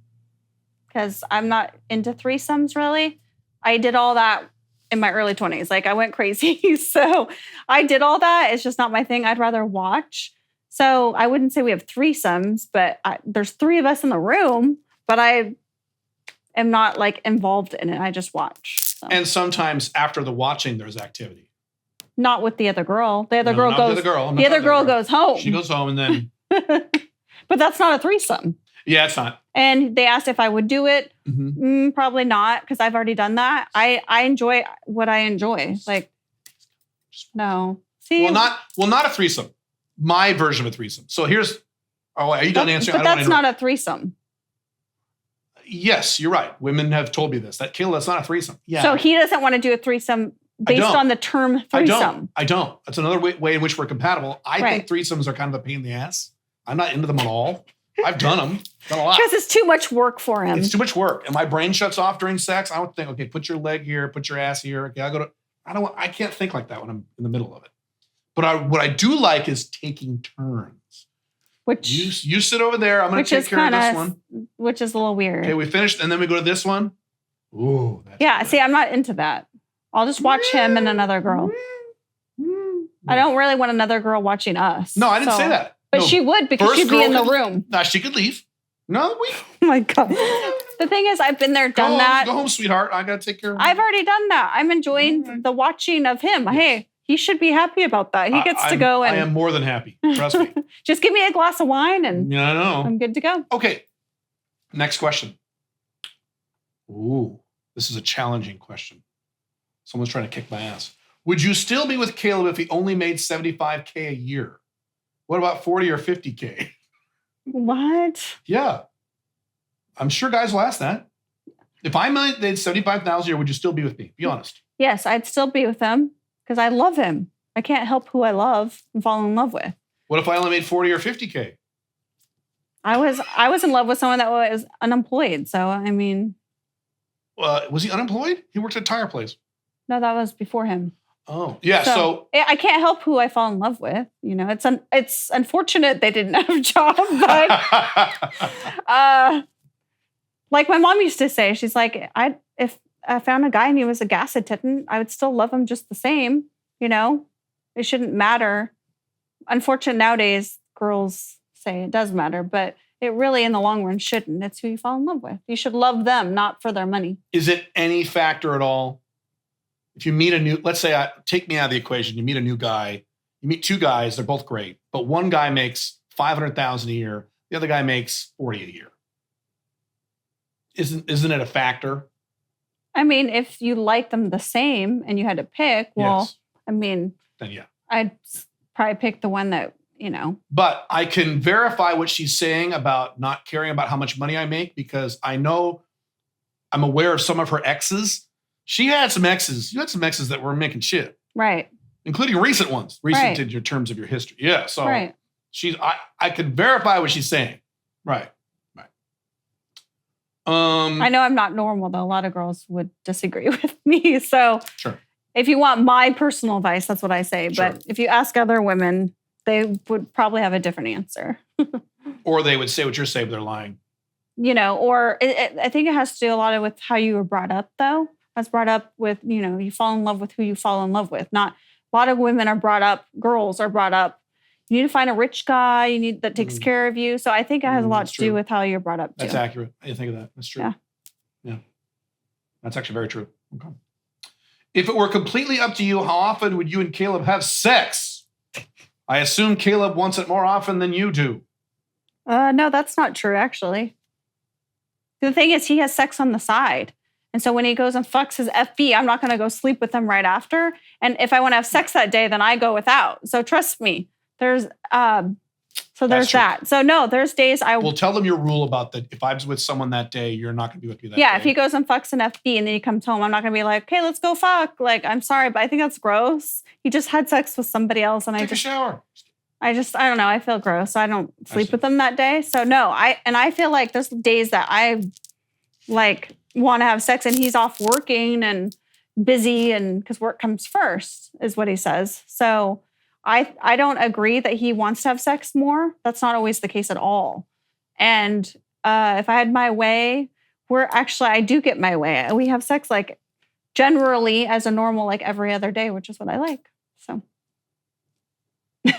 S2: because I'm not into threesomes really. I did all that in my early 20s. Like I went crazy. So I did all that. It's just not my thing. I'd rather watch. So I wouldn't say we have threesomes, but there's 3 of us in the room, but I am not like involved in it. I just watch. So.
S1: And sometimes after the watching, there's activity.
S2: Not with the other girl. The other girl goes.
S1: The
S2: other girl goes home.
S1: She goes home and then.
S2: But that's not a threesome.
S1: Yeah, it's not.
S2: And they asked if I would do it.
S1: Mm-hmm.
S2: Probably not, because I've already done that. I enjoy what I enjoy. Like, no. See,
S1: well, not a threesome. My version of a threesome. So here's. Oh, are you done answering?
S2: But that's not a threesome.
S1: Yes, you're right. Women have told me this. That's not a threesome. Yeah.
S2: So he doesn't want to do a threesome based on the term threesome.
S1: I don't. That's another way in which we're compatible. I think threesomes are kind of a pain in the ass. I'm not into them at all. I've done them. Done a lot.
S2: Because it's too much work for him.
S1: It's too much work. And my brain shuts off during sex. I would think, okay, put your leg here, put your ass here. Okay, I can't think like that when I'm in the middle of it. But what I do like is taking turns.
S2: Which
S1: you sit over there. I'm going to take care of this one.
S2: Which is a little weird.
S1: Okay, we finished, and then we go to this one. Ooh.
S2: Yeah, see, I'm not into that. I'll just watch him and another girl. I don't really want another girl watching us.
S1: No, I didn't say that.
S2: But she would, because she'd be in the room.
S1: No, she could leave. No,
S2: Oh my God. The thing is, I've been there, done that.
S1: Go home, sweetheart. I got to take care of
S2: I've already done that. I'm enjoying the watching of him. Yes. Hey, he should be happy about that. He gets to go and...
S1: I am more than happy. Trust me.
S2: Just give me a glass of wine and
S1: I know.
S2: I'm good to go.
S1: Okay. Next question. Ooh, this is a challenging question. Someone's trying to kick my ass. Would you still be with Caleb if he only made $75K a year? What about 40 or 50K?
S2: What?
S1: Yeah. I'm sure guys will ask that. If I made $75,000 a year, would you still be with me? Be honest.
S2: Yes, I'd still be with him because I love him. I can't help who I love and fall in love with.
S1: What if I only made 40 or 50K?
S2: I was in love with someone that was unemployed. So, I mean.
S1: Was he unemployed? He worked at a tire place. No,
S2: that was before him.
S1: Oh, yeah. So
S2: I can't help who I fall in love with. You know, it's unfortunate they didn't have a job, but like my mom used to say, she's like, if I found a guy and he was a gas attendant, I would still love him just the same. You know, it shouldn't matter. Unfortunately, nowadays, girls say it does matter, but it really, in the long run, shouldn't. It's who you fall in love with. You should love them, not for their money.
S1: Is it any factor at all? If you meet a new, let's say, take me out of the equation. You meet a new guy. You meet two guys. They're both great, but one guy makes $500,000 a year. The other guy makes $40,000 a year. Isn't it a factor?
S2: I mean, if you like them the same and you had to pick, well,
S1: yes.
S2: I mean,
S1: then yeah,
S2: I'd probably pick the one that, you know.
S1: But I can verify what she's saying about not caring about how much money I make because I know I'm aware of some of her exes. She had some exes. You had some exes that were making shit.
S2: Right.
S1: Including recent ones. Recent in your terms of your history. Yeah. So I can verify what she's saying. Right.
S2: I know I'm not normal, though. A lot of girls would disagree with me. So
S1: sure.
S2: If you want my personal advice, that's what I say.
S1: Sure.
S2: But if you ask other women, they would probably have a different answer.
S1: Or they would say what you're saying, but they're lying.
S2: You know, or I think it has to do a lot with how you were brought up, though. I was brought up with, you know, you fall in love with who you fall in love with. Not a lot of women are brought up, girls are brought up. You need to find a rich guy that takes care of you. So I think it has a lot to do with how you're brought up, too.
S1: That's accurate. I didn't think of that. That's true. Yeah. That's actually very true. Okay. If it were completely up to you, how often would you and Caleb have sex? I assume Caleb wants it more often than you do.
S2: No, that's not true, actually. The thing is, he has sex on the side. And so when he goes and fucks his FB, I'm not going to go sleep with him right after. And if I want to have sex that day, then I go without. So trust me. There's that. So no, there's days
S1: Well, tell them your rule about that. If I was with someone that day, you're not going to be with me that day.
S2: Yeah, if he goes and fucks an FB and then he comes home, I'm not going to be like, okay, let's go fuck. Like, I'm sorry, but I think that's gross. He just had sex with somebody else and
S1: Take a shower.
S2: I don't know. I feel gross. So I don't sleep with them that day. So no, I feel like there's days that I like want to have sex and he's off working and busy and because work comes first is what he says. So I don't agree that he wants to have sex more. That's not always the case at all. And if I had my way, I do get my way. We have sex like generally as a normal, like every other day, which is what I like. So.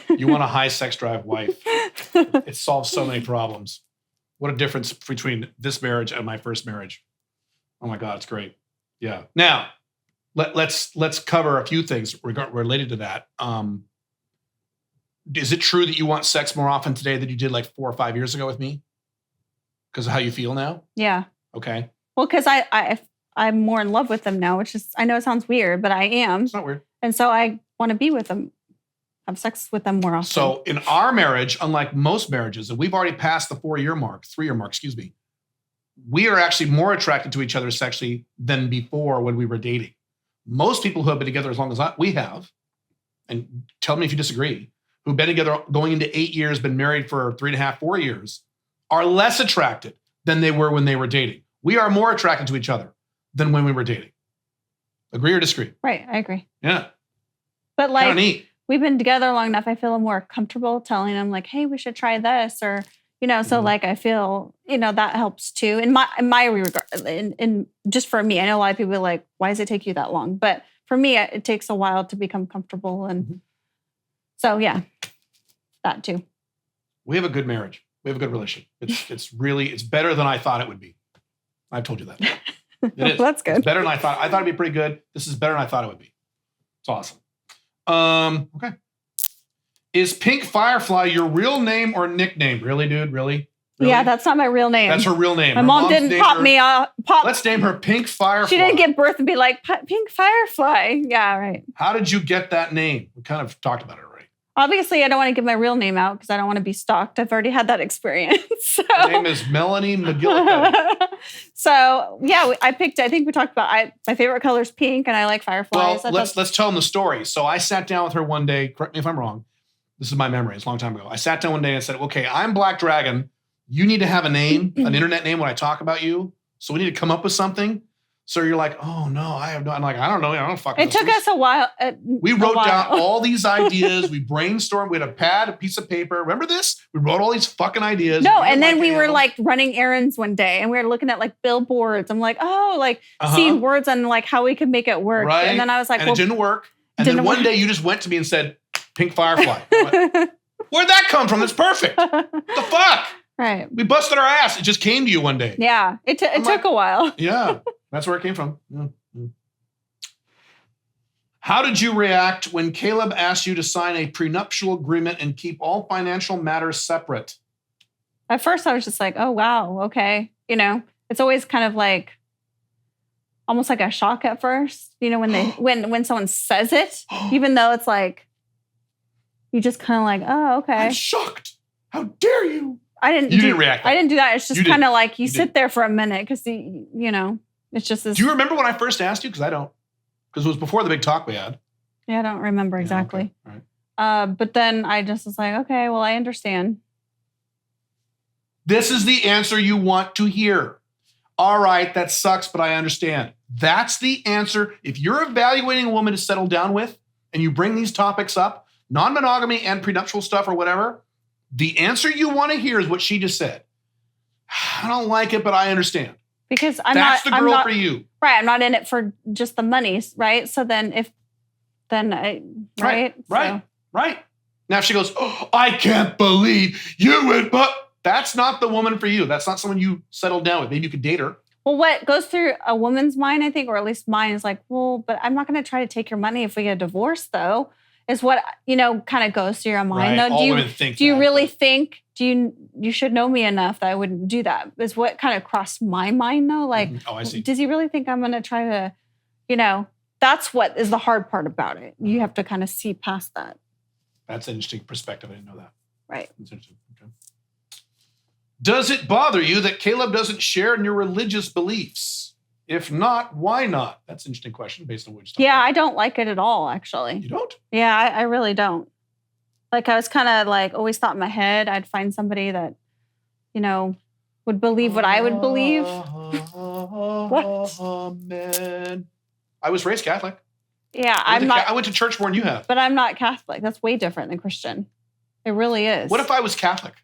S1: You want a high sex drive wife. It solves so many problems. What a difference between this marriage and my first marriage. Oh my God, it's great. Yeah. Now, let's cover a few things related to that. Is it true that you want sex more often today than you did like 4 or 5 years ago with me? Because of how you feel now?
S2: Yeah.
S1: Okay.
S2: Well, because I'm more in love with them now, which is, I know it sounds weird, but I am.
S1: It's not weird.
S2: And so I want to be with them, have sex with them more often.
S1: So in our marriage, unlike most marriages, and we've already passed the 3-year mark, we are actually more attracted to each other sexually than before when we were dating. Most people who have been together as long as we have, and tell me if you disagree, who've been together going into 8 years, been married for 3.5, 4 years, are less attracted than they were when they were dating. We are more attracted to each other than when we were dating. Agree or disagree?
S2: Right, I agree.
S1: Yeah.
S2: But like,
S1: kind of neat.
S2: We've been together long enough, I feel more comfortable telling him like, hey, we should try this or, you know, so like I feel, you know, that helps too. In my regard, in just for me, I know a lot of people are like, why does it take you that long? But for me, it takes a while to become comfortable. And so, yeah, that too.
S1: We have a good marriage. We have a good relationship. It's better than I thought it would be. I've told you that. It is.
S2: That's good.
S1: It's better than I thought. I thought it'd be pretty good. This is better than I thought it would be. It's awesome. Okay. Is Pink Firefly your real name or nickname? Really, dude? Really?
S2: Yeah, that's not my real name.
S1: That's her real name.
S2: My mom didn't pop me up.
S1: Let's name her Pink Firefly.
S2: She didn't give birth and be like, Pink Firefly. Yeah, right.
S1: How did you get that name? We kind of talked about it already.
S2: Obviously, I don't want to give my real name out because I don't want to be stalked. I've already had that experience. So.
S1: Her name is Melanie McGillicuddy.
S2: So, yeah, I think we talked about my favorite color is pink and I like fireflies.
S1: Well, let's tell them the story. So I sat down with her one day. Correct me if I'm wrong. This is my memory. It's a long time ago. I sat down one day and said, okay, I'm Black Dragon. You need to have a name, an internet name when I talk about you. So we need to come up with something. So you're like, oh no, I have no. I'm like, I don't know. I don't fucking.
S2: It took us a while.
S1: We wrote down all these ideas. We brainstormed. We had a pad, a piece of paper. Remember this? We wrote all these fucking ideas.
S2: No, and then we were like running errands one day, and we were looking at like billboards. I'm like, seeing words on like how we could make it work.
S1: Right.
S2: And then I was like,
S1: it didn't work. And then one day you just went to me and said, pink Firefly. Where'd that come from? That's perfect. The fuck?
S2: Right.
S1: We busted our ass. It just came to you one day.
S2: Yeah. It took a while.
S1: Yeah. That's where it came from. Yeah. How did you react when Caleb asked you to sign a prenuptial agreement and keep all financial matters separate?
S2: At first, I was just like, oh, wow. Okay. You know, it's always kind of like almost like a shock at first, you know, when someone says it, even though it's like, you just kind of like, oh, okay.
S1: I'm shocked. How dare you?
S2: You didn't react. I didn't do that. It's just kind of like you sit there for a minute because, you know, it's just this.
S1: Do you remember when I first asked you? Because I don't. Because it was before the big talk we had.
S2: Yeah, I don't remember exactly.
S1: Yeah, okay. All right.
S2: But then I just was like, okay, well, I understand.
S1: This is the answer you want to hear. All right, that sucks, but I understand. That's the answer. If you're evaluating a woman to settle down with and you bring these topics up, non-monogamy and prenuptial stuff or whatever, the answer you want to hear is what she just said. I don't like it, but I understand.
S2: Because
S1: That's the girl for you.
S2: Right, I'm not in it for just the money, right? So then right?
S1: Now if she goes, oh, I can't believe you would, but that's not the woman for you. That's not someone you settled down with. Maybe you could date her.
S2: Well, what goes through a woman's mind, I think, or at least mine, is like, well, but I'm not going to try to take your money if we get a divorce, though, is what, you know, kind of goes through your mind.
S1: Right.
S2: Though.
S1: All women think
S2: do you really think, you should know me enough that I wouldn't do that, is what kind of crossed my mind, though. Like,
S1: oh, I see.
S2: Does he really think I'm going to try to, you know, that's what is the hard part about it. You have to kind of see past that.
S1: That's an interesting perspective. I didn't know that.
S2: Right.
S1: That's interesting. Okay. Does it bother you that Caleb doesn't share in your religious beliefs? If not, why not? That's an interesting question based on which.
S2: Yeah, I don't like it at all, actually.
S1: You don't?
S2: Yeah, I really don't. Like, I was kind of like always thought in my head I'd find somebody that, you know, would believe what I would believe. What?
S1: Amen. I was raised Catholic.
S2: Yeah,
S1: I went to church more than you have.
S2: But I'm not Catholic. That's way different than Christian. It really is.
S1: What if I was Catholic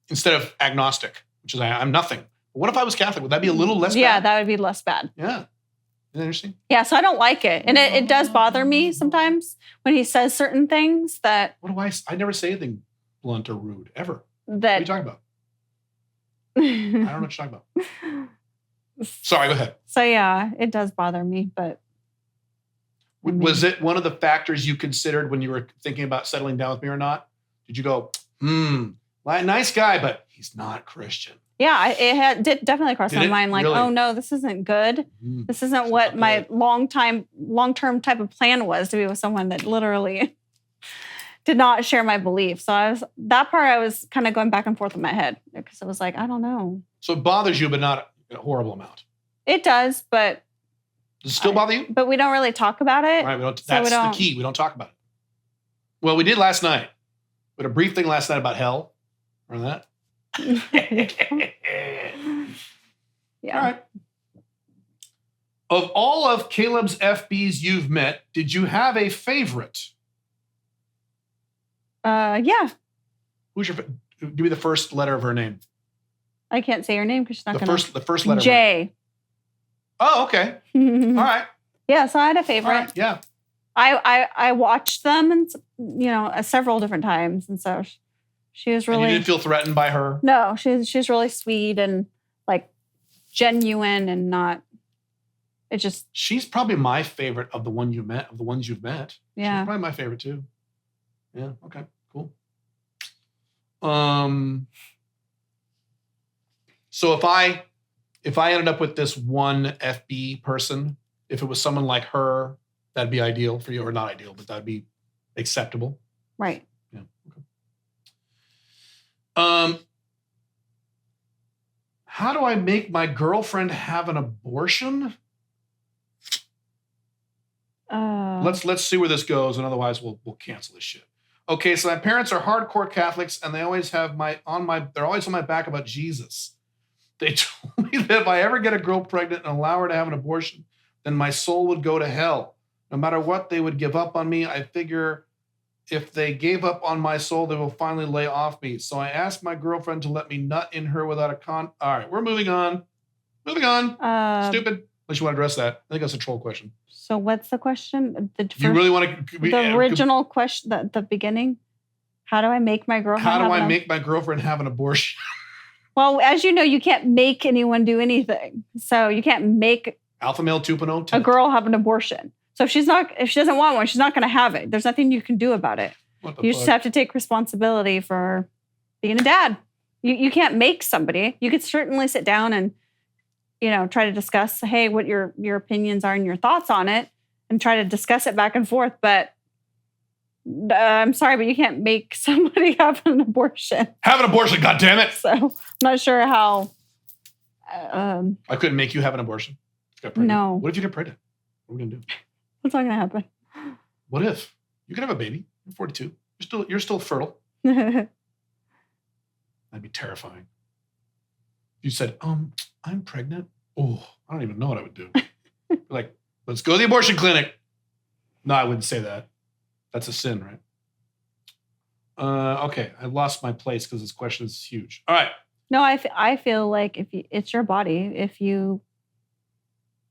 S1: instead of agnostic, which is I'm nothing? What if I was Catholic? Would that be a little less bad?
S2: Yeah, that would be less bad.
S1: Yeah. Isn't that interesting?
S2: Yeah, so I don't like it. And it does bother me sometimes when he says certain things that...
S1: What do I never say anything blunt or rude, ever.
S2: That,
S1: what are you talking about? I don't know what you're talking about. Sorry, go ahead.
S2: So yeah, it does bother me, but...
S1: Was it one of the factors you considered when you were thinking about settling down with me or not? Did you go, nice guy, but he's not Christian?
S2: Yeah, it did definitely cross my mind. Like, really? Oh no, this isn't good. This isn't what my long-term type of plan was, to be with someone that literally did not share my beliefs. So I was kind of going back and forth in my head because it was like, I don't know.
S1: So it bothers you, but not a horrible amount.
S2: It does, but
S1: does it still bother you?
S2: But we don't really talk about it.
S1: Right, that's the key. We don't talk about it. Well, we did last night. We had a brief thing last night about hell. Remember that?
S2: Yeah.
S1: All right. Of all of Caleb's FBs you've met, did you have a favorite?
S2: Yeah.
S1: Who's your? Give me the first letter of her name.
S2: I can't say her name because she's not going to.
S1: The first letter.
S2: J.
S1: Oh, okay. All right.
S2: Yeah, so I had a favorite.
S1: All right. Yeah.
S2: I watched them and several different times, and so she was really.
S1: And you didn't feel threatened by her?
S2: No, she's really sweet and like genuine and not. It just.
S1: She's probably my favorite of the ones you've met.
S2: Yeah.
S1: She's probably my favorite too. Yeah. Okay. Cool. So if I ended up with this one FB person, if it was someone like her, that'd be ideal for you, or not ideal, but that'd be acceptable.
S2: Right.
S1: Yeah. Okay. How do I make my girlfriend have an abortion? Let's see where this goes, and otherwise we'll cancel this shit. Okay, so my parents are hardcore Catholics, and they always have they're always on my back about Jesus. They told me that if I ever get a girl pregnant and allow her to have an abortion, then my soul would go to hell. No matter what, they would give up on me. I figure if they gave up on my soul, they will finally lay off me. So I asked my girlfriend to let me nut in her without a All right, we're moving on. Moving on. Stupid. Unless you want to address that. I think that's a troll question.
S2: So what's the question?
S1: You really want to...
S2: The original question, the beginning? How do I make my girlfriend
S1: make my girlfriend have an abortion?
S2: Well, as you know, you can't make anyone do anything. So you can't make
S1: Alpha male 2.0
S2: a girl have an abortion. So if she doesn't want one, she's not going to have it. There's nothing you can do about it. You just have to take responsibility for being a dad. You can't make somebody. You could certainly sit down and, try to discuss, hey, what your opinions are and your thoughts on it, and try to discuss it back and forth. But I'm sorry, but you can't make somebody have an abortion.
S1: Have an abortion, goddammit!
S2: So I'm not sure how.
S1: I couldn't make you have an abortion.
S2: No.
S1: What if you get pregnant? What are we gonna do?
S2: What's not gonna happen?
S1: What if you can have a baby? You're 42. You're still fertile.
S2: Well,
S1: That'd be terrifying. You said, I'm pregnant. Oh, I don't even know what I would do. Like, let's go to the abortion clinic. No, I wouldn't say that. That's a sin, right? Okay, I lost my place because this question is huge. All right.
S2: No, I feel like it's your body. If you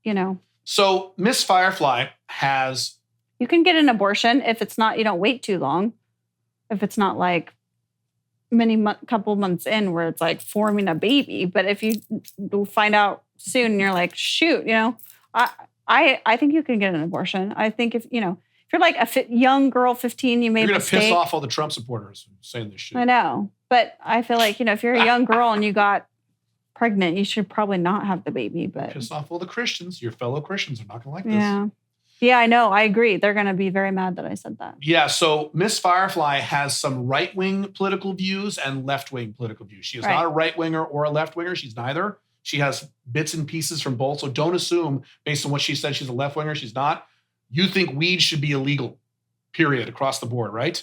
S2: know.
S1: So Miss Firefly has.
S2: You can get an abortion if it's not. You don't wait too long. If it's not like couple months in where it's like forming a baby, but if you find out soon and you're like, shoot, I think you can get an abortion. I think if you're like a young girl, 15, you made
S1: You're
S2: a
S1: gonna
S2: mistake.
S1: piss off all the Trump supporters saying this shit.
S2: I know, but I feel like if you're a young girl and you got pregnant, you should probably not have the baby. But
S1: piss off all the Christians. Your fellow Christians are not gonna like this.
S2: Yeah, I know. I agree. They're gonna be very mad that I said that.
S1: Yeah. So Miss Firefly has some right-wing political views and left-wing political views. She is not a right-winger or a left-winger. She's neither. She has bits and pieces from both. So don't assume based on what she said she's a left-winger. She's not. You think weed should be illegal, period, across the board, right?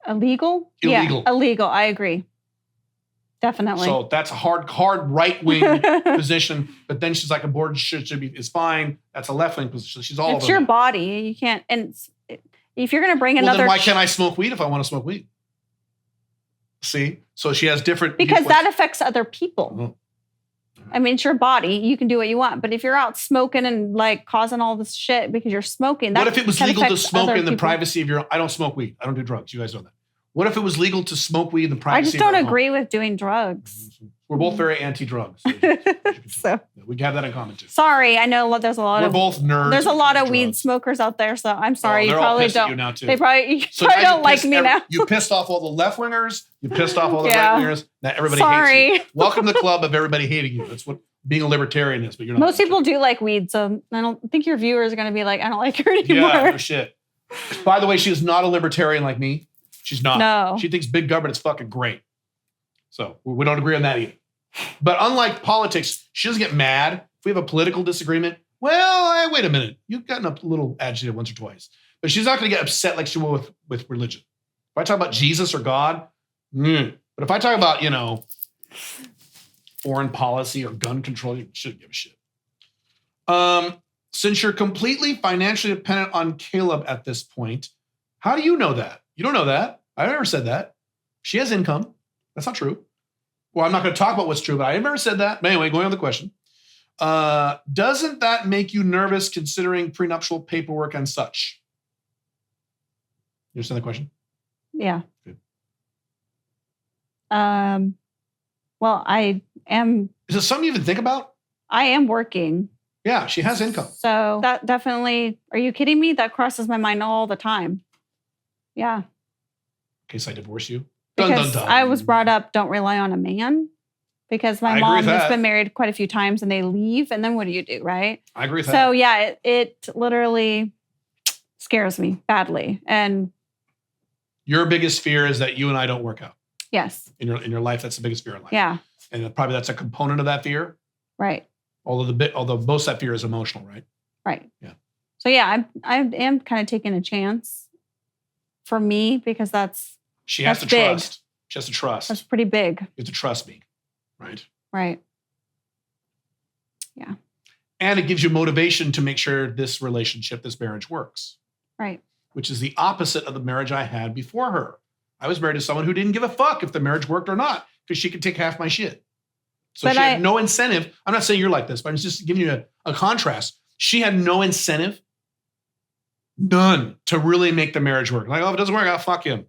S2: Illegal?
S1: Illegal.
S2: Yeah, illegal. I agree. Definitely.
S1: So that's a hard right-wing position. But then she's like, abortion is fine. That's a left-wing position. She's all
S2: it's
S1: over
S2: your
S1: that.
S2: body. You can't. And if you're going to bring another,
S1: then why can't I smoke weed if I want to smoke weed? See, so she has different
S2: because that affects other people.
S1: Oh.
S2: I mean, it's your body. You can do what you want. But if you're out smoking and like causing all this shit because you're smoking,
S1: what if it was legal to smoke in the
S2: people.
S1: privacy of your? I don't smoke weed. I don't do drugs. You guys know that. What if it was legal to smoke weed in the privacy?
S2: I just don't agree with doing drugs.
S1: We're both very anti-drugs.
S2: So
S1: we have that in common too.
S2: Sorry, I know there's a lot
S1: We're
S2: of
S1: both nerds.
S2: There's a lot of weed smokers out there, so I'm sorry.
S1: They're
S2: You probably
S1: all pissed at
S2: don't.
S1: you now too.
S2: They probably
S1: So
S2: probably
S1: now
S2: don't like me now.
S1: You pissed off all the left wingers. You pissed off all the
S2: Yeah.
S1: right wingers. Now everybody
S2: Sorry.
S1: hates you. Welcome to the club of everybody hating you. That's what being a libertarian is. But you're not.
S2: Most people do like weed, so I don't think your viewers are going to be like, I don't like her anymore.
S1: Yeah, no shit. By the way, she is not a libertarian like me. She's not.
S2: No.
S1: She thinks big government is fucking great. So we don't agree on that either. But unlike politics, she doesn't get mad if we have a political disagreement. Well, wait a minute. You've gotten a little agitated once or twice. But she's not going to get upset like she will with religion. If I talk about Jesus or God, but if I talk about, foreign policy or gun control, you shouldn't give a shit. Since you're completely financially dependent on Caleb at this point, how do you know that? You don't know that. I never said that. She has income. That's not true. Well, I'm not going to talk about what's true, but I never said that. But anyway, going on the question. Doesn't that make you nervous considering prenuptial paperwork and such? You understand the question?
S2: Yeah.
S1: Good.
S2: Well, I am.
S1: Is it something you even think about?
S2: I am working.
S1: Yeah, she has income.
S2: So that definitely. Are you kidding me? That crosses my mind all the time. Yeah.
S1: In case I divorce you.
S2: Because I was brought up, don't rely on a man. Because my mom has been married quite a few times and they leave. And then what do you do, right?
S1: I agree with that.
S2: So yeah, it literally scares me badly. And
S1: your biggest fear is that you and I don't work out.
S2: Yes.
S1: In your life, that's the biggest fear in life.
S2: Yeah.
S1: And probably that's a component of that fear.
S2: Right.
S1: Although most of that fear is emotional, right?
S2: Right.
S1: Yeah.
S2: So yeah, I am kind of taking a chance for me because
S1: she has to
S2: big.
S1: trust. She has to trust.
S2: That's pretty big.
S1: You have to trust me, right?
S2: Right. Yeah.
S1: And it gives you motivation to make sure this relationship, this marriage works.
S2: Right.
S1: Which is the opposite of the marriage I had before her. I was married to someone who didn't give a fuck if the marriage worked or not because she could take half my shit. So she had no incentive. I'm not saying you're like this, but I'm just giving you a contrast. She had no incentive, none, to really make the marriage work. Like, oh, if it doesn't work, I'll fuck him.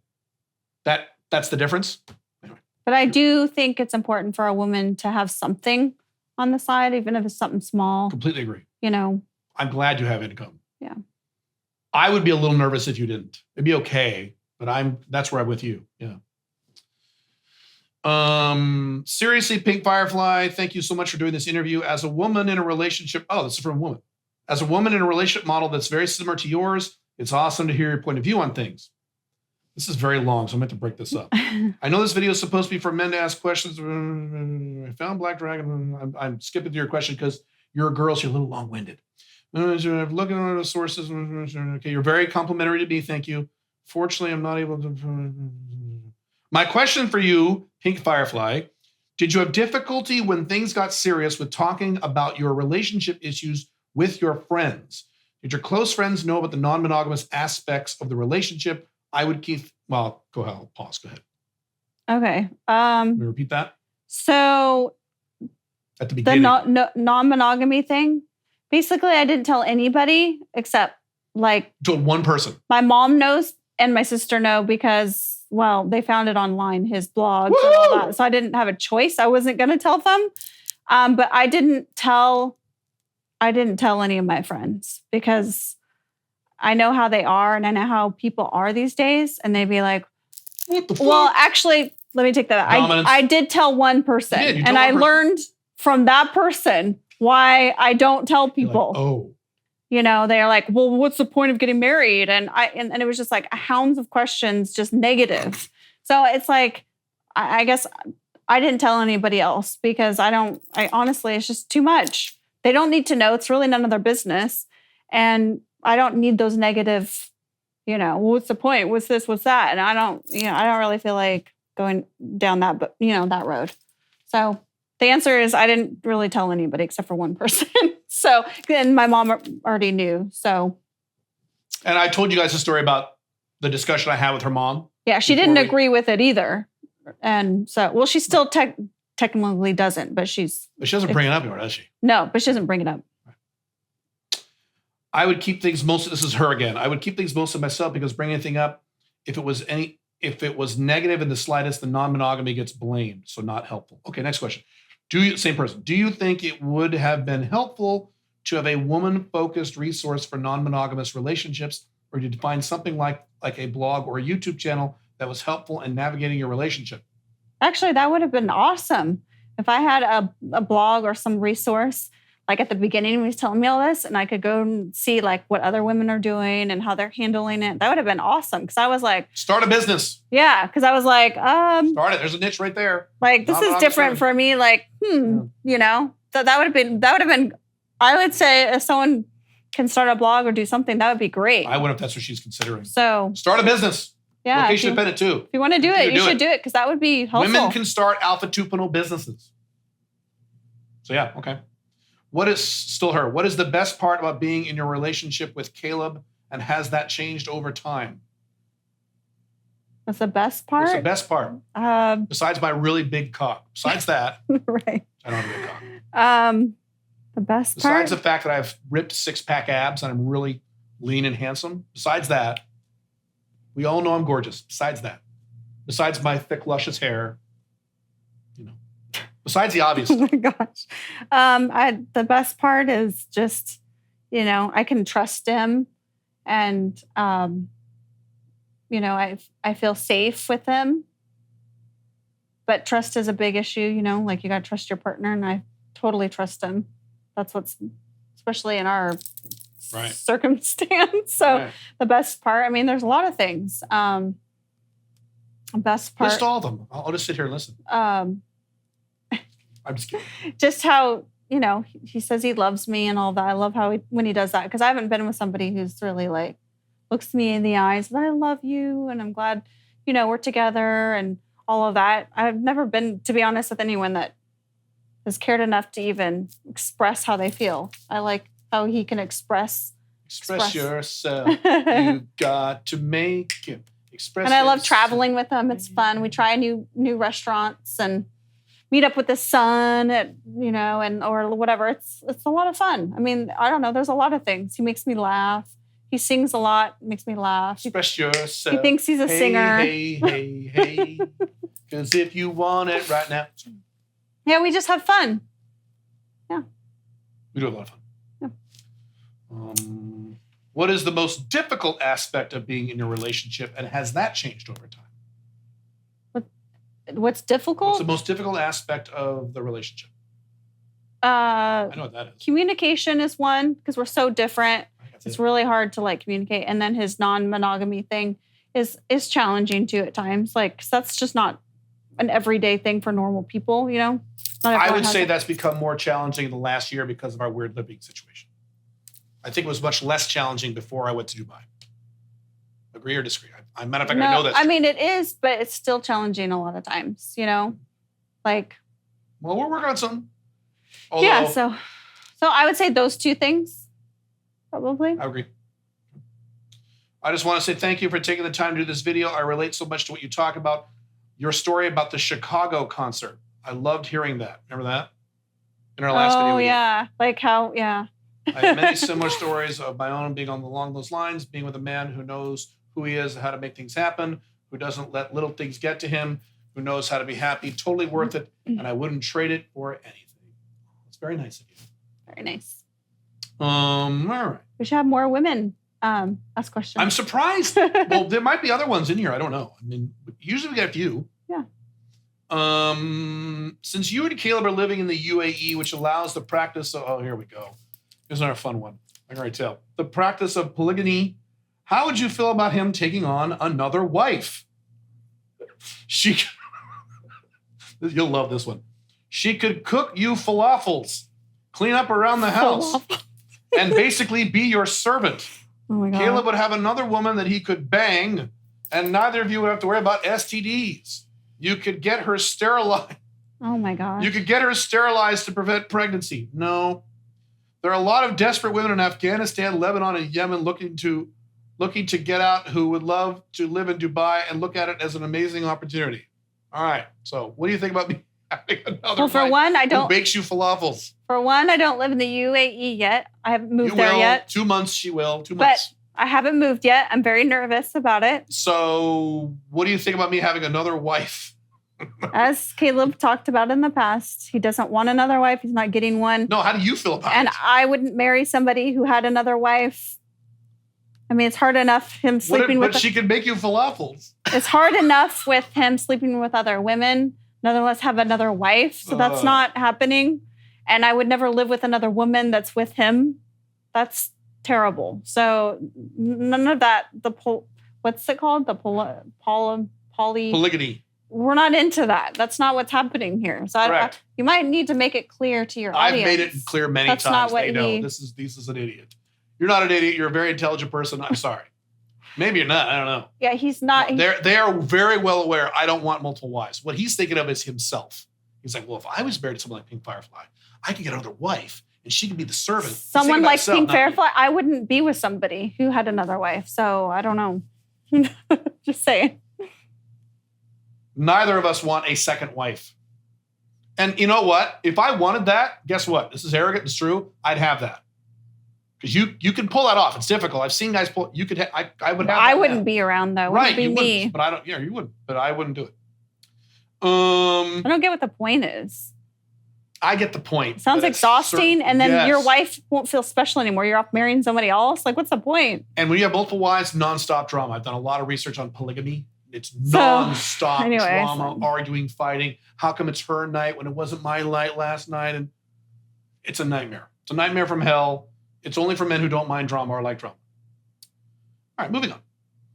S1: That's the difference. Anyway.
S2: But I do think it's important for a woman to have something on the side, even if it's something small.
S1: Completely agree.
S2: You know. I'm
S1: glad you have income.
S2: Yeah.
S1: I would be a little nervous if you didn't. It'd be okay, but that's where I'm with you. Yeah. Seriously, Pink Firefly, thank you so much for doing this interview. As a woman in a relationship, this is from a woman. As a woman in a relationship model that's very similar to yours, it's awesome to hear your point of view on things. This is very long, so I'm going to break this up. I know this video is supposed to be for men to ask questions. I found Black Dragon. I'm skipping to your question because you're a girl, so you're a little long-winded. Looking at the sources. Okay, you're very complimentary to me. Thank you. Fortunately, I'm not able to. My question for you, Pink Firefly, did you have difficulty when things got serious with talking about your relationship issues with your friends? Did your close friends know about the non-monogamous aspects of the relationship? I would keep, go ahead, I'll pause, go ahead.
S2: Okay.
S1: Can we repeat that?
S2: So
S1: at the beginning.
S2: The non-monogamy thing, basically I didn't tell anybody except
S1: told one person.
S2: My mom knows and my sister know because, they found it online, his blogs and all that. So I didn't have a choice. I wasn't going to tell them. But I didn't tell any of my friends because I know how they are and I know how people are these days. And they'd be like,
S1: what the fuck?
S2: Well, actually, let me take that. I did tell one person and I learned from that person why I don't tell people.
S1: Like, oh.
S2: They're like, well, what's the point of getting married? And it was just like hounds of questions, just negative. So it's like, I guess I didn't tell anybody else because honestly, it's just too much. They don't need to know. It's really none of their business. And I don't need those negative, what's the point? What's this? What's that? And I don't really feel like going down that, that road. So the answer is I didn't really tell anybody except for one person. So, and my mom already knew. So.
S1: And I told you guys a story about the discussion I had with her mom.
S2: Yeah, she didn't agree with it either. And so, she still technically doesn't, but she
S1: doesn't bring it up anymore, does she?
S2: No, but she doesn't bring it up.
S1: I would keep things this is her again. I would keep things mostly myself because bringing anything up, if it was negative in the slightest, the non-monogamy gets blamed. So not helpful. Okay, next question. Same person. Do you think it would have been helpful to have a woman-focused resource for non-monogamous relationships, or did you find something like a blog or a YouTube channel that was helpful in navigating your relationship?
S2: Actually, that would have been awesome. If I had a blog or some resource, like at the beginning when he was telling me all this, and I could go and see what other women are doing and how they're handling it, that would have been awesome. Because I was like... Start
S1: a business.
S2: Yeah, because I was like...
S1: Start it. There's a niche right there.
S2: This is different for me. Yeah. So that would have been... I would say if someone can start a blog or do something, that would be great.
S1: I wonder if that's what she's considering.
S2: So...
S1: Start a business.
S2: Yeah.
S1: Location dependent too.
S2: If you want to do it, you should do it because that would be helpful.
S1: Women can start Alpha 2.0 businesses. So yeah, okay. What is the best part about being in your relationship with Caleb, and has that changed over time?
S2: What's the best part?
S1: What's the best part? Besides my really big cock. Besides that.
S2: Right.
S1: I don't have a big cock.
S2: The best
S1: part? Besides the fact that I've ripped 6-pack abs and I'm really lean and handsome. Besides that, we all know I'm gorgeous. Besides that. Besides my thick, luscious hair. Besides the obvious.
S2: Oh my gosh. The best part is just, I can trust him and, I feel safe with him. But trust is a big issue, you got to trust your partner, and I totally trust him. That's what's, especially in our circumstance. So the best part, there's a lot of things. Best part.
S1: List all of them. I'll just sit here and listen. I'm just kidding.
S2: Just how, he says he loves me and all that. I love how when he does that, because I haven't been with somebody who's really looks me in the eyes and I love you and I'm glad, we're together and all of that. I've never been, to be honest, with anyone that has cared enough to even express how they feel. I like how he can express
S1: yourself. You got to make it. Express
S2: and I love
S1: yourself.
S2: traveling with him. It's fun. We try new restaurants and meet up with the sun at, and or whatever. It's a lot of fun. I mean, I don't know. There's a lot of things. He makes me laugh. He sings a lot, makes me laugh.
S1: Express yourself.
S2: He thinks he's a singer.
S1: Hey. Because if you want it right now.
S2: Yeah, we just have fun. Yeah.
S1: We do have a lot of fun.
S2: Yeah.
S1: What is the most difficult aspect of being in your relationship, and has that changed over time?
S2: What's difficult?
S1: What's the most difficult aspect of the relationship? I know what that is.
S2: Communication is one, because we're so different. It's really hard to communicate. And then his non-monogamy thing is challenging too at times. Like, 'cause that's just not an everyday thing for normal people, Not
S1: I would say that's become more challenging in the last year because of our weird living situation. I think it was much less challenging before I went to Dubai. Agree or disagree? Matter of fact, I know that.
S2: I mean, it is, but it's still challenging a lot of times, Like.
S1: Well, we're working on something. Although,
S2: yeah, so I would say those two things. Probably.
S1: I agree. I just want to say thank you for taking the time to do this video. I relate so much to what you talk about. Your story about the Chicago concert. I loved hearing that. Remember that? In our last video.
S2: Oh, yeah. Like how, yeah.
S1: I have many similar stories of my own being along those lines, being with a man who knows who he is, how to make things happen, who doesn't let little things get to him, who knows how to be happy, totally worth it, and I wouldn't trade it for anything. It's very nice of you.
S2: Very nice.
S1: All right.
S2: We should have more women ask questions.
S1: I'm surprised. Well, there might be other ones in here. I don't know. I mean, usually we get a few.
S2: Yeah.
S1: Since you and Caleb are living in the UAE, which allows the practice of, oh, here we go. Here's another fun one. I can already tell. The practice of polygamy. How would you feel about him taking on another wife? You'll love this one. She could cook you falafels, clean up around the house, and basically be your servant.
S2: Oh my God.
S1: Caleb would have another woman that he could bang, and neither of you would have to worry about STDs. You could get her sterilized.
S2: Oh my God.
S1: You could get her sterilized to prevent pregnancy. No. There are a lot of desperate women in Afghanistan, Lebanon, and Yemen looking to get out who would love to live in Dubai and look at it as an amazing opportunity. All right. So what do you think about me having another
S2: Well, for one, I don't.
S1: who bakes you falafels?
S2: For one, I don't live in the UAE yet. I haven't moved there yet.
S1: 2 months, she will. 2 months.
S2: But I haven't moved yet. I'm very nervous about it.
S1: So what do you think about me having another wife?
S2: As Caleb talked about in the past, he doesn't want another wife. He's not getting one.
S1: No, how do you feel about it?
S2: And I wouldn't marry somebody who had another wife. I mean, it's hard enough him sleeping with...
S1: But she could make you falafels.
S2: It's hard enough with him sleeping with other women, nonetheless have another wife. So that's not happening. And I would never live with another woman that's with him. That's terrible. So none of that, what's it called? The
S1: polygamy.
S2: We're not into that. That's not what's happening here. So you might need to make it clear to your audience.
S1: I've made it clear many times.
S2: Not what
S1: they know this is an idiot. You're not an idiot. You're a very intelligent person. I'm sorry. Maybe you're not. I don't know.
S2: Yeah, he's not.
S1: They are very well aware I don't want multiple wives. What he's thinking of is himself. He's like, well, if I was married to someone like Pink Firefly, I could get another wife and she could be the servant.
S2: Someone like Pink Firefly, I wouldn't be with somebody who had another wife. So I don't know. Just saying.
S1: Neither of us want a second wife. And you know what? If I wanted that, guess what? This is arrogant. It's true. I'd have that. Because you can pull that off. It's difficult. I've seen guys pull. You could. I would have.
S2: I wouldn't be around though.
S1: Right.
S2: It would be
S1: you
S2: me.
S1: wouldn't. But I don't. Yeah, you wouldn't. But I wouldn't do it.
S2: I don't get what the point is.
S1: I get the point.
S2: It sounds exhausting, and then your wife won't feel special anymore. You're off marrying somebody else. Like, what's the point?
S1: And when you have multiple wives, nonstop drama. I've done a lot of research on polygamy. It's nonstop drama, arguing, fighting. How come it's her night when it wasn't my night last night? And it's a nightmare. It's a nightmare from hell. It's only for men who don't mind drama or like drama. All right, moving on.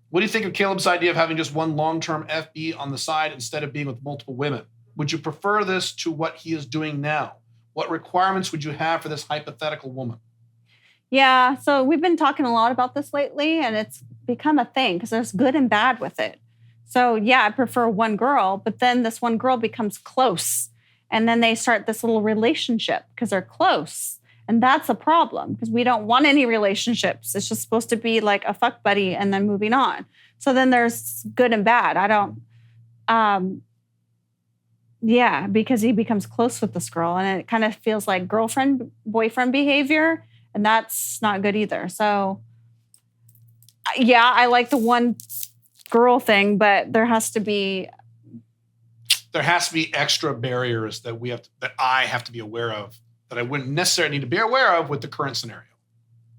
S1: What do you think of Caleb's idea of having just one long-term FB on the side instead of being with multiple women? Would you prefer this to what he is doing now? What requirements would you have for this hypothetical woman? Yeah,
S2: so we've been talking a lot about this lately, and it's become a thing because there's good and bad with it. So yeah, I prefer one girl, but then this one girl becomes close, and then they start this little relationship because they're close. And that's a problem because we don't want any relationships. It's just supposed to be like a fuck buddy and then moving on. So then there's good and bad. I don't, Yeah, because he becomes close with this girl and it kind of feels like girlfriend, boyfriend behavior. And that's not good either. So, yeah, I like the one girl thing, but there has to be
S1: extra barriers that that I have to be aware of that I wouldn't necessarily need to be aware of with the current scenario.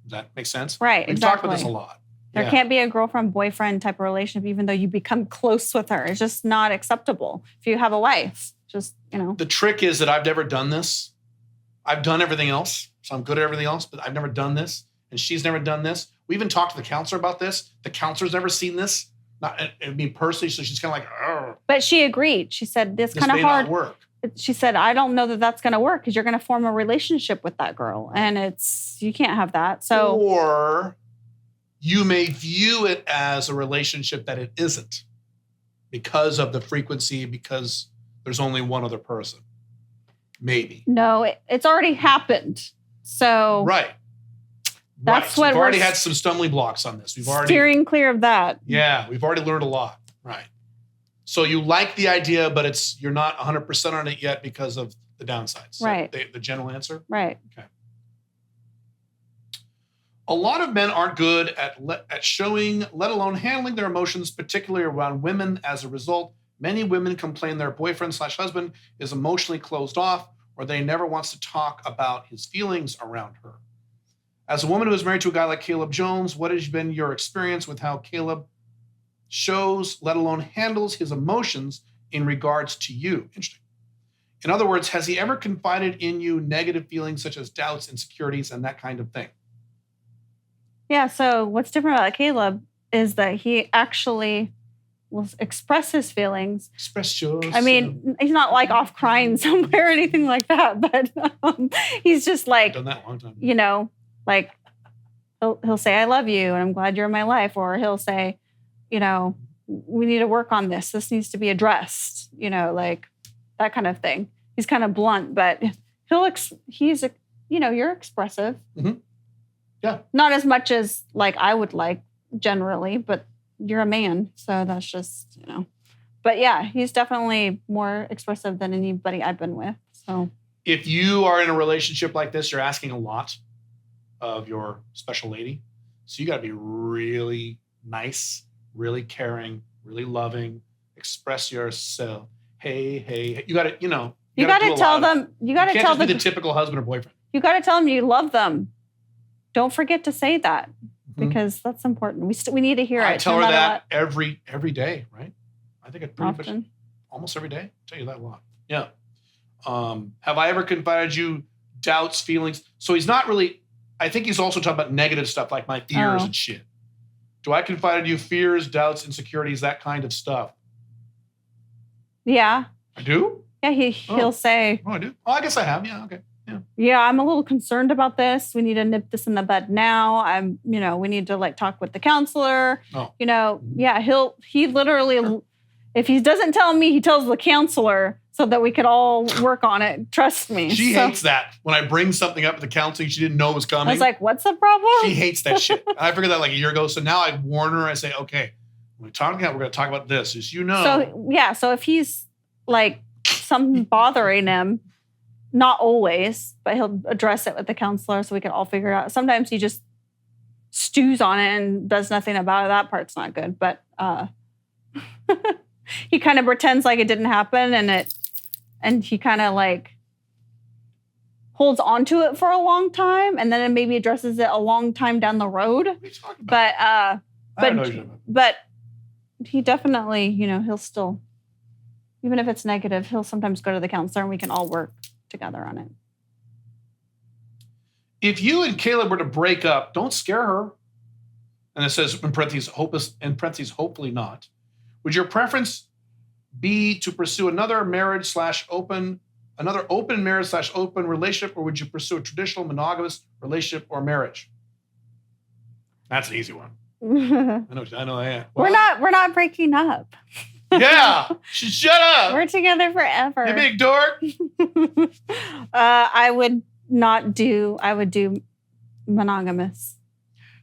S1: Does that make sense?
S2: Right.
S1: We've talked about this a lot.
S2: There can't be a girlfriend-boyfriend type of relationship, even though you become close with her. It's just not acceptable if you have a wife. Just,
S1: The trick is that I've never done this. I've done everything else, so I'm good at everything else, but I've never done this, and she's never done this. We even talked to the counselor about this. The counselor's never seen this. Not me personally, so she's kind of like, oh.
S2: But she agreed. She said, this kind of hard.
S1: Not work.
S2: She said, I don't know that that's going to work because you're going to form a relationship with that girl, and you can't have that. So,
S1: or you may view it as a relationship that it isn't because of the frequency, because there's only one other person. Maybe.
S2: No, it's already happened. So
S1: right.
S2: That's
S1: so
S2: what
S1: we've already had some stumbling blocks on this. We've already
S2: steering clear of that.
S1: Yeah, we've already learned a lot. Right. So you like the idea, but you're not 100% on it yet because of the downsides. So
S2: right.
S1: The general answer?
S2: Right.
S1: Okay. A lot of men aren't good at showing, let alone handling their emotions, particularly around women. As a result, many women complain their boyfriend/husband is emotionally closed off, or they never wants to talk about his feelings around her. As a woman who is married to a guy like Caleb Jones, what has been your experience with how Caleb shows, let alone handles his emotions in regards to you? Interesting. In other words, has he ever confided in you negative feelings such as doubts, insecurities, and that kind of thing?
S2: Yeah, so what's different about Caleb is that he actually will express his feelings.
S1: Express yours.
S2: I mean, he's not like off crying somewhere or anything like that, but he's just like,
S1: I've done that a long time.
S2: Like he'll say, I love you and I'm glad you're in my life. Or he'll say, we need to work on this. This needs to be addressed, like that kind of thing. He's kind of blunt, but you're expressive.
S1: Mm-hmm. Yeah.
S2: Not as much as like I would like generally, but you're a man. So that's just, but yeah, he's definitely more expressive than anybody I've been with. So
S1: if you are in a relationship like this, you're asking a lot of your special lady. So you got to be really nice, really caring, really loving, express yourself. Hey, you got to,
S2: you got to tell them, you got to tell them
S1: the typical husband or boyfriend.
S2: You got to tell them you love them. Don't forget to say that because that's important. We need to hear it.
S1: I tell her that every day, right? I think it's pretty much almost every day. I tell you that a lot. Yeah. Have I ever confided you doubts, feelings? So he's not really, I think he's also talking about negative stuff like my fears and shit. Do I confide in you fears, doubts, insecurities, that kind of stuff?
S2: Yeah.
S1: I do?
S2: Yeah, he'll say.
S1: Oh, I do? Oh, I guess I have. Yeah, okay.
S2: Yeah, I'm a little concerned about this. We need to nip this in the bud now. We need to talk with the counselor.
S1: Oh.
S2: Yeah, he literally, if he doesn't tell me, he tells the counselor so that we could all work on it. Trust me.
S1: She hates that. When I bring something up at the counseling she didn't know was coming.
S2: I was like, what's the problem?
S1: She hates that shit. I figured that like a year ago. So now I warn her. I say, okay, when we're going to talk about this. Just,
S2: So if he's like something bothering him, not always, but he'll address it with the counselor so we can all figure it out. Sometimes he just stews on it and does nothing about it. That part's not good. But he kind of pretends like it didn't happen and he kind of like holds on to it for a long time and then it maybe addresses it a long time down the road.
S1: What are you talking about?
S2: But he definitely, he'll still, even if it's negative, he'll sometimes go to the counselor and we can all work together on it.
S1: If you and Caleb were to break up, don't scare her. And it says in parentheses, hopefully not. Would your preference be to pursue another open marriage / open relationship, or would you pursue a traditional monogamous relationship or marriage? That's an easy one. I know. Yeah. Well,
S2: we're not breaking up.
S1: Yeah, shut up.
S2: We're together forever.
S1: You big dork.
S2: I would do monogamous.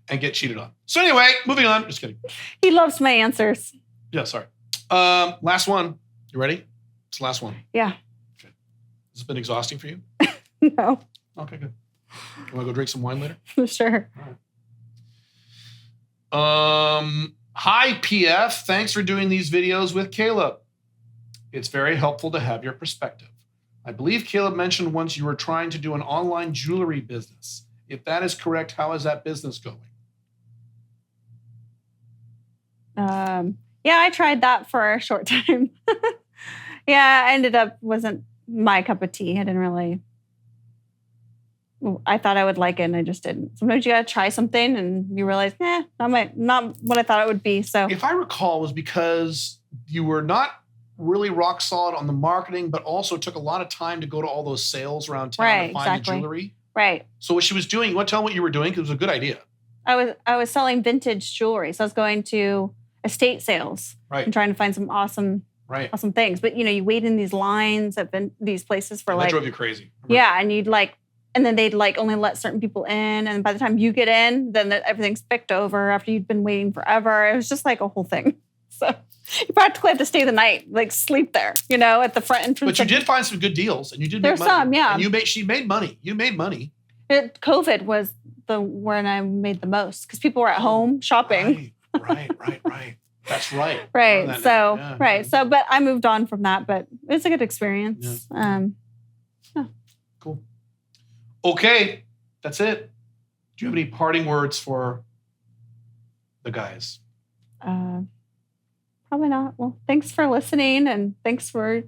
S1: And get cheated on. So anyway, moving on. Just kidding.
S2: He loves my answers.
S1: Yeah, sorry. Last one. You ready? It's the last one.
S2: Yeah.
S1: Okay. Has it been exhausting for you?
S2: No.
S1: Okay, good. You want to go drink some wine later?
S2: Sure.
S1: All right. Hi, PF. Thanks for doing these videos with Caleb. It's very helpful to have your perspective. I believe Caleb mentioned once you were trying to do an online jewelry business. If that is correct, how is that business going?
S2: Yeah, I tried that for a short time. Yeah, I ended up wasn't my cup of tea. I didn't really. I thought I would like it, and I just didn't. Sometimes you gotta try something, and you realize, not what I thought it would be. So,
S1: if I recall, it was because you were not really rock solid on the marketing, but also took a lot of time to go to all those sales around town to find the jewelry.
S2: Right.
S1: So what she was doing, you want to tell them what you were doing? Because it was a good idea.
S2: I was selling vintage jewelry. So I was going to estate sales and trying to find some awesome things. But you wait in these lines at these places for
S1: that drove you crazy.
S2: Yeah, and and then they'd only let certain people in, and by the time you get in, then everything's picked over after you'd been waiting forever. It was just like a whole thing. So you practically have to stay the night, sleep there, at the front entrance.
S1: But you did find some good deals, and you did
S2: make money. There's some, yeah.
S1: And she made money. You made money.
S2: COVID was when I made the most because people were at home shopping.
S1: Right. That's right.
S2: Right. So, but I moved on from that. But it's a good experience. Yeah.
S1: Cool. Okay, that's it. Do you have any parting words for the guys?
S2: Probably not. Well, thanks for listening, and thanks for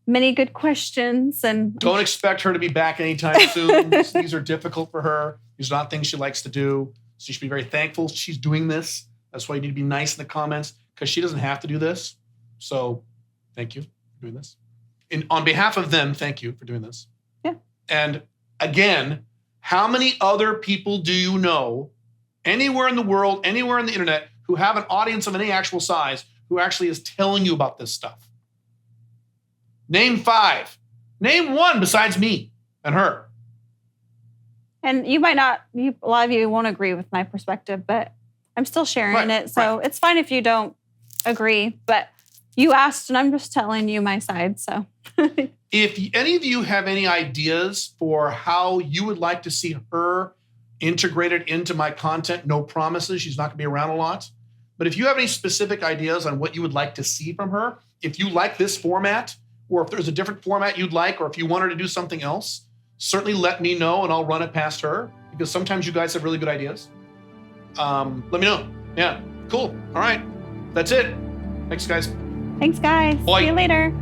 S2: many good questions. And
S1: don't expect her to be back anytime soon. These are difficult for her. These are not things she likes to do. So you should be very thankful she's doing this. That's why you need to be nice in the comments, because she doesn't have to do this. So thank you for doing this. And on behalf of them, thank you for doing this.
S2: Yeah.
S1: And again, how many other people do you know anywhere in the world, anywhere on the internet, who have an audience of any actual size who actually is telling you about this stuff? Name 5. Name 1 besides me and her.
S2: And you might not, a lot of you won't agree with my perspective, but I'm still sharing it. So it's fine if you don't agree, but you asked and I'm just telling you my side. So
S1: if any of you have any ideas for how you would like to see her integrated into my content, no promises, she's not going to be around a lot. But if you have any specific ideas on what you would like to see from her, if you like this format, or if there's a different format you'd like, or if you want her to do something else, certainly let me know and I'll run it past her, because sometimes you guys have really good ideas. Let me know. Yeah, cool. All right. That's it. Thanks, guys.
S2: Thanks, guys.
S1: Bye.
S2: See you later.